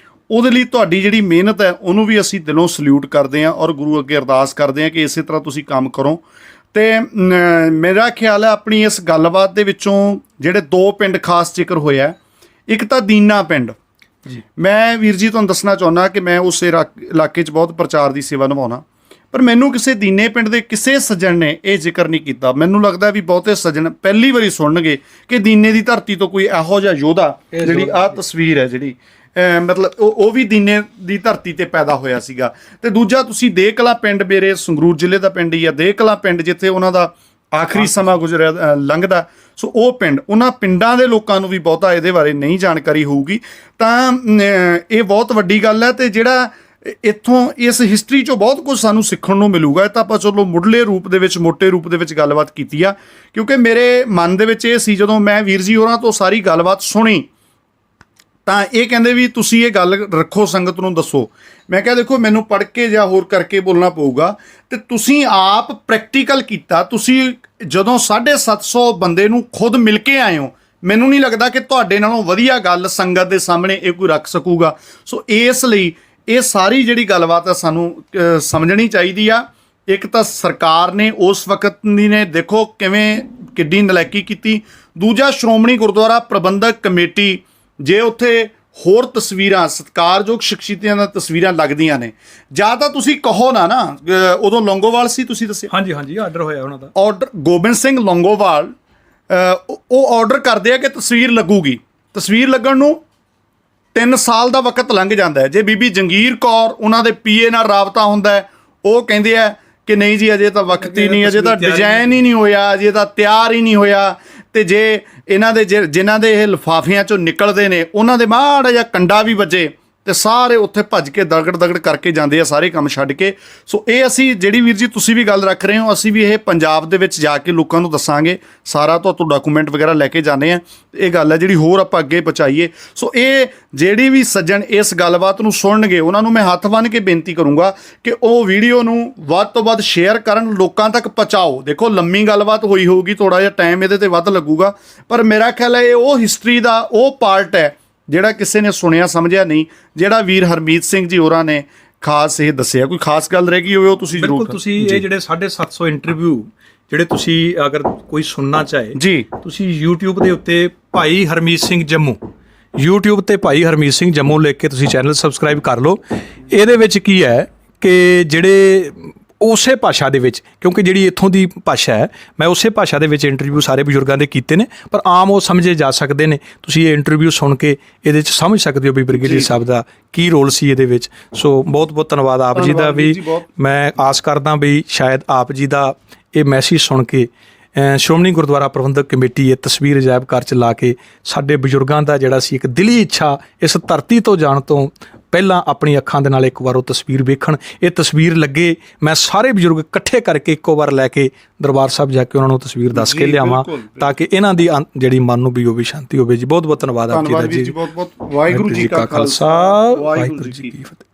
ਉਹਦੇ ਲਈ ਤੁਹਾਡੀ ਜਿਹੜੀ ਮਿਹਨਤ ਹੈ ਉਹਨੂੰ ਵੀ ਅਸੀਂ ਦਿਲੋਂ ਸਲੂਟ ਕਰਦੇ ਹਾਂ ਔਰ ਗੁਰੂ ਅੱਗੇ ਅਰਦਾਸ ਕਰਦੇ ਹਾਂ ਕਿ ਇਸੇ ਤਰ੍ਹਾਂ ਤੁਸੀਂ ਕੰਮ ਕਰੋ। ਤੇ ਮੇਰਾ ਖਿਆਲ ਹੈ ਆਪਣੀ ਇਸ ਗੱਲਬਾਤ ਦੇ ਵਿੱਚੋਂ ਜਿਹੜੇ 2 ਪਿੰਡ ਖਾਸ ਜ਼ਿਕਰ ਹੋਇਆ, ਇੱਕ ਤਾਂ ਦੀਨਾ ਪਿੰਡ। ਮੈਂ ਵੀਰ ਜੀ ਤੁਹਾਨੂੰ ਦੱਸਣਾ ਚਾਹੁੰਦਾ ਕਿ ਮੈਂ ਉਸ ਇਲਾਕੇ 'ਚ ਬਹੁਤ ਪ੍ਰਚਾਰ ਦੀ ਸੇਵਾ ਨਿਭਾਉਣਾ, ਪਰ ਮੈਨੂੰ ਕਿਸੇ ਦੀਨੇ ਪਿੰਡ ਦੇ ਕਿਸੇ ਸੱਜਣ ਨੇ ਇਹ ਜ਼ਿਕਰ ਨਹੀਂ ਕੀਤਾ। ਮੈਨੂੰ ਲੱਗਦਾ ਵੀ ਬਹੁਤੇ ਸੱਜਣ ਪਹਿਲੀ ਵਾਰੀ ਸੁਣਨਗੇ ਕਿ ਦੀਨੇ ਦੀ ਧਰਤੀ ਤੋਂ ਕੋਈ ਇਹੋ ਜਿਹਾ ਯੋਧਾ, ਜਿਹੜੀ ਆਹ ਤਸਵੀਰ ਹੈ ਜਿਹੜੀ ਮਤਲਬ ਉਹ ਵੀ ਦੀਨੇ ਦੀ ਧਰਤੀ ਤੇ ਪੈਦਾ ਹੋਇਆ ਸੀਗਾ। ਤੇ ਦੂਜਾ ਤੁਸੀਂ ਦੇਹ ਕਲਾਂ ਪਿੰਡ, ਮੇਰੇ ਸੰਗਰੂਰ ਜ਼ਿਲ੍ਹੇ ਦਾ ਪਿੰਡ ਹੀ ਆ ਦੇਹ ਕਲਾਂ ਪਿੰਡ, ਜਿੱਥੇ ਉਹਨਾਂ ਦਾ ਆਖਰੀ ਸਮਾਂ ਗੁਜ਼ਰਿਆ ਲੰਘਦਾ। ਸੋ ਉਹ ਪਿੰਡ, ਉਹਨਾਂ ਪਿੰਡਾਂ ਦੇ ਲੋਕਾਂ ਨੂੰ ਵੀ ਬਹੁਤਾ ਇਹਦੇ ਬਾਰੇ ਨਹੀਂ ਜਾਣਕਾਰੀ ਹੋਊਗੀ। ਤਾਂ ਇਹ ਬਹੁਤ ਵੱਡੀ ਗੱਲ ਹੈ। ਤੇ ਜਿਹੜਾ ਇੱਥੋਂ ਇਸ ਹਿਸਟਰੀ 'ਚੋਂ ਬਹੁਤ ਕੁਝ ਸਾਨੂੰ ਸਿੱਖਣ ਨੂੰ ਮਿਲੂਗਾ। ਇਹ ਤਾਂ ਆਪਾਂ ਚਲੋ ਮੁੱਢਲੇ ਰੂਪ ਦੇ ਵਿੱਚ, ਮੋਟੇ ਰੂਪ ਦੇ ਵਿੱਚ ਗੱਲਬਾਤ ਕੀਤੀ ਆ, ਕਿਉਂਕਿ ਮੇਰੇ ਮਨ ਦੇ ਵਿੱਚ ਇਹ ਸੀ ਜਦੋਂ ਮੈਂ ਵੀਰ ਜੀ ਹੋਰਾਂ ਤੋਂ ਸਾਰੀ ਗੱਲਬਾਤ ਸੁਣੀ ਤਾਂ ਇਹ ਕਹਿੰਦੇ ਵੀ ਤੁਸੀਂ ਇਹ ਗੱਲ ਰੱਖੋ, ਸੰਗਤ ਨੂੰ ਦੱਸੋ। ਮੈਂ ਕਿਹਾ ਦੇਖੋ ਮੈਨੂੰ ਪੜ੍ਹ ਕੇ ਜਾਂ ਹੋਰ ਕਰਕੇ ਬੋਲਣਾ ਪਊਗਾ, ਤੇ ਤੁਸੀਂ ਆਪ ਪ੍ਰੈਕਟੀਕਲ ਕੀਤਾ। ਤੁਸੀਂ ਜਦੋਂ 750 ਬੰਦੇ ਨੂੰ ਖੁਦ ਮਿਲ ਕੇ ਆਏ ਹੋ, ਮੈਨੂੰ ਨਹੀਂ ਲੱਗਦਾ ਕਿ ਤੁਹਾਡੇ ਨਾਲੋਂ ਵਧੀਆ ਗੱਲ ਸੰਗਤ ਦੇ ਸਾਹਮਣੇ ਇਹ ਕੋਈ ਰੱਖ ਸਕੂਗਾ। ਸੋ ਇਸ ਲਈ ਇਹ ਸਾਰੀ ਜਿਹੜੀ ਗੱਲਬਾਤ ਹੈ ਸਾਨੂੰ ਸਮਝਣੀ ਚਾਹੀਦੀ ਆ। ਇੱਕ ਤਾਂ ਸਰਕਾਰ ਨੇ ਉਸ ਵਕਤ ਦੀ ਨੇ ਦੇਖੋ ਕਿੱਡੀ ਨਲਾਇਕੀ ਕੀਤੀ। ਦੂਜਾ ਸ਼੍ਰੋਮਣੀ ਗੁਰਦੁਆਰਾ ਪ੍ਰਬੰਧਕ ਕਮੇਟੀ, ਜੇ ਉੱਥੇ ਹੋਰ ਤਸਵੀਰਾਂ ਸਤਿਕਾਰਯੋਗ ਸ਼ਖਸੀਅਤਾਂ ਦੀਆਂ ਤਸਵੀਰਾਂ ਲੱਗਦੀਆਂ ਨੇ, ਜਾਂ ਤਾਂ ਤੁਸੀਂ ਕਹੋ ਨਾ ਉਦੋਂ ਲੌਂਗੋਵਾਲ ਸੀ ਤੁਸੀਂ ਦੱਸਿਆ? ਹਾਂਜੀ ਹਾਂਜੀ, ਆਰਡਰ ਹੋਇਆ ਉਹਨਾਂ ਦਾ। ਆਰਡਰ ਗੋਬਿੰਦ ਸਿੰਘ ਲੌਂਗੋਵਾਲ ਉਹ ਆਰਡਰ ਕਰਦੇ ਆ ਕਿ ਤਸਵੀਰ ਲੱਗੂਗੀ। ਤਸਵੀਰ ਲੱਗਣ ਨੂੰ 3 ਸਾਲ ਦਾ ਵਕਤ ਲੰਘ ਜਾਂਦਾ ਹੈ। ਜੇ ਬੀਬੀ ਜੰਗੀਰ ਕੌਰ ਉਹਨਾਂ ਦੇ ਪੀਏ ਨਾਲ ਰਾਬਤਾ ਹੁੰਦਾ ਹੈ, ਉਹ ਕਹਿੰਦੇ ਆ ਕਿ ਨਹੀਂ ਜੀ ਅਜੇ ਤਾਂ ਵਕਤ ਹੀ ਨਹੀਂ, ਅਜੇ ਤਾਂ ਡਿਜ਼ਾਈਨ ਹੀ ਨਹੀਂ ਹੋਇਆ, ਅਜੇ ਤਾਂ ਤਿਆਰ ਹੀ ਨਹੀਂ ਹੋਇਆ। ਤੇ ਜੇ ਇਹਨਾਂ ਦੇ ਜਿਨ੍ਹਾਂ ਦੇ ਇਹ ਲਿਫਾਫਿਆਂ 'ਚੋਂ ਨਿਕਲਦੇ ਨੇ ਉਹਨਾਂ ਦੇ ਮਾੜਾ ਜਿਹਾ ਕੰਡਾ ਵੀ ਵੱਜੇ ਤੇ ਸਾਰੇ ਉੱਥੇ ਭੱਜ ਕੇ ਦਗੜ ਕਰਕੇ ਜਾਂਦੇ ਆ, ਸਾਰੇ ਕੰਮ ਛੱਡ ਕੇ। ਸੋ ਇਹ ਅਸੀਂ ਜਿਹੜੀ ਵੀਰ ਜੀ ਤੁਸੀਂ ਵੀ ਗੱਲ ਰੱਖ ਰਹੇ ਹੋ, ਅਸੀਂ ਵੀ ਇਹ ਪੰਜਾਬ ਦੇ ਵਿੱਚ ਜਾ ਕੇ ਲੋਕਾਂ ਨੂੰ ਦੱਸਾਂਗੇ, ਸਾਰਾ ਤੋਂ ਡਾਕੂਮੈਂਟ ਵਗੈਰਾ ਲੈ ਕੇ ਜਾਂਦੇ ਆ। ਇਹ ਗੱਲ ਹੈ ਜਿਹੜੀ ਹੋਰ ਆਪਾਂ ਅੱਗੇ ਪਹੁੰਚਾਈਏ। ਸੋ ਇਹ ਜਿਹੜੀ ਵੀ ਸੱਜਣ ਇਸ ਗੱਲਬਾਤ ਨੂੰ ਸੁਣਨਗੇ ਉਹਨਾਂ ਨੂੰ ਮੈਂ ਹੱਥ ਬੰਨ੍ਹ ਕੇ ਬੇਨਤੀ ਕਰੂੰਗਾ ਕਿ ਉਹ ਵੀਡੀਓ ਨੂੰ ਵੱਧ ਤੋਂ ਵੱਧ ਸ਼ੇਅਰ ਕਰਨ, ਲੋਕਾਂ ਤੱਕ ਪਹੁੰਚਾਓ। ਦੇਖੋ ਲੰਮੀ ਗੱਲਬਾਤ ਹੋਈ ਹੋਊਗੀ, ਥੋੜ੍ਹਾ ਜਿਹਾ ਟਾਈਮ ਇਹਦੇ 'ਤੇ ਵੱਧ ਲੱਗੂਗਾ, ਪਰ ਮੇਰਾ ਖਿਆਲ ਹੈ ਇਹ ਉਹ ਹਿਸਟਰੀ ਦਾ ਉਹ ਪਾਰਟ ਹੈ ਜਿਹੜਾ ਕਿਸੇ ਨੇ ਸੁਣਿਆ ਸਮਝਿਆ ਨਹੀਂ, ਜਿਹੜਾ ਵੀਰ ਹਰਮੀਤ ਸਿੰਘ ਜੀ ਹੋਰਾਂ ਨੇ ਖਾਸ ਇਹ ਦੱਸਿਆ। ਕੋਈ ਖਾਸ ਗੱਲ ਰਹਿ ਗਈ ਹੋਵੇ ਉਹ ਤੁਸੀਂ ਜ਼ਰੂਰ। ਤੁਸੀਂ ਇਹ ਜਿਹੜੇ 750 ਇੰਟਰਵਿਊ ਜਿਹੜੇ ਤੁਸੀਂ ਅਗਰ ਕੋਈ ਸੁਣਨਾ ਚਾਹੇ ਜੀ, ਤੁਸੀਂ YouTube ਦੇ ਉੱਤੇ ਭਾਈ ਹਰਮੀਤ ਸਿੰਘ ਜੰਮੂ, YouTube ਤੇ ਭਾਈ ਹਰਮੀਤ ਸਿੰਘ ਜੰਮੂ ਲਿਖ ਕੇ ਤੁਸੀਂ ਚੈਨਲ ਸਬਸਕ੍ਰਾਈਬ ਕਰ ਲਓ। ਇਹਦੇ ਵਿੱਚ ਕੀ ਹੈ ਕਿ ਜਿਹੜੇ ਉਸੇ ਭਾਸ਼ਾ ਦੇ ਵਿੱਚ, ਕਿਉਂਕਿ ਜਿਹੜੀ ਇੱਥੋਂ ਦੀ ਭਾਸ਼ਾ ਹੈ, ਮੈਂ ਉਸੇ ਭਾਸ਼ਾ ਦੇ ਵਿੱਚ ਇੰਟਰਵਿਊ ਸਾਰੇ ਬਜ਼ੁਰਗਾਂ ਦੇ ਕੀਤੇ ਨੇ, ਪਰ ਆਮ ਉਹ ਸਮਝੇ ਜਾ ਸਕਦੇ ਨੇ। ਤੁਸੀਂ ਇਹ ਇੰਟਰਵਿਊ ਸੁਣ ਕੇ ਇਹਦੇ 'ਚ ਸਮਝ ਸਕਦੇ ਹੋ ਵੀ ਬ੍ਰਿਗੇਡੀਅਰ ਸਾਹਿਬ ਦਾ ਕੀ ਰੋਲ ਸੀ ਇਹਦੇ ਵਿੱਚ। ਸੋ ਬਹੁਤ ਬਹੁਤ ਧੰਨਵਾਦ ਆਪ ਜੀ ਦਾ ਵੀ। ਮੈਂ ਆਸ ਕਰਦਾ ਵੀ ਸ਼ਾਇਦ ਆਪ ਜੀ ਦਾ ਇਹ ਮੈਸੇਜ ਸੁਣ ਕੇ ਸ਼੍ਰੋਮਣੀ ਗੁਰਦੁਆਰਾ ਪ੍ਰਬੰਧਕ ਕਮੇਟੀ ਇਹ ਤਸਵੀਰ ਅਜਾਇਬ ਘਰ 'ਚ ਲਾ ਕੇ ਸਾਡੇ ਬਜ਼ੁਰਗਾਂ ਦਾ ਜਿਹੜਾ ਸੀ ਇੱਕ ਦਿਲੀ ਇੱਛਾ ਇਸ ਧਰਤੀ ਤੋਂ ਜਾਣ ਤੋਂ ਪਹਿਲਾਂ ਆਪਣੀ ਅੱਖਾਂ ਦੇ ਨਾਲ ਇੱਕ ਵਾਰ ਉਹ ਤਸਵੀਰ ਵੇਖਣ। ਇਹ ਤਸਵੀਰ ਲੱਗੇ ਮੈਂ ਸਾਰੇ ਬਜ਼ੁਰਗ ਇਕੱਠੇ ਕਰਕੇ ਇੱਕੋ ਵਾਰ ਲੈ ਕੇ ਦਰਬਾਰ ਸਾਹਿਬ ਜਾ ਕੇ ਉਹਨਾਂ ਨੂੰ ਤਸਵੀਰ ਦੱਸ ਕੇ ਲਿਆਵਾਂ, ਤਾਂ ਕਿ ਇਹਨਾਂ ਦੀ ਜਿਹੜੀ ਮਨ ਨੂੰ ਵੀ ਹੋਵੇ, ਸ਼ਾਂਤੀ ਹੋਵੇ ਜੀ। ਬਹੁਤ ਬਹੁਤ ਧੰਨਵਾਦ ਆਪ ਜੀ ਦਾ ਜੀ। ਵਾਹਿਗੁਰੂ ਜੀ ਕਾ ਖਾਲਸਾ, ਵਾਹਿਗੁਰੂ ਜੀ ਕੀ ਫਤਿਹ।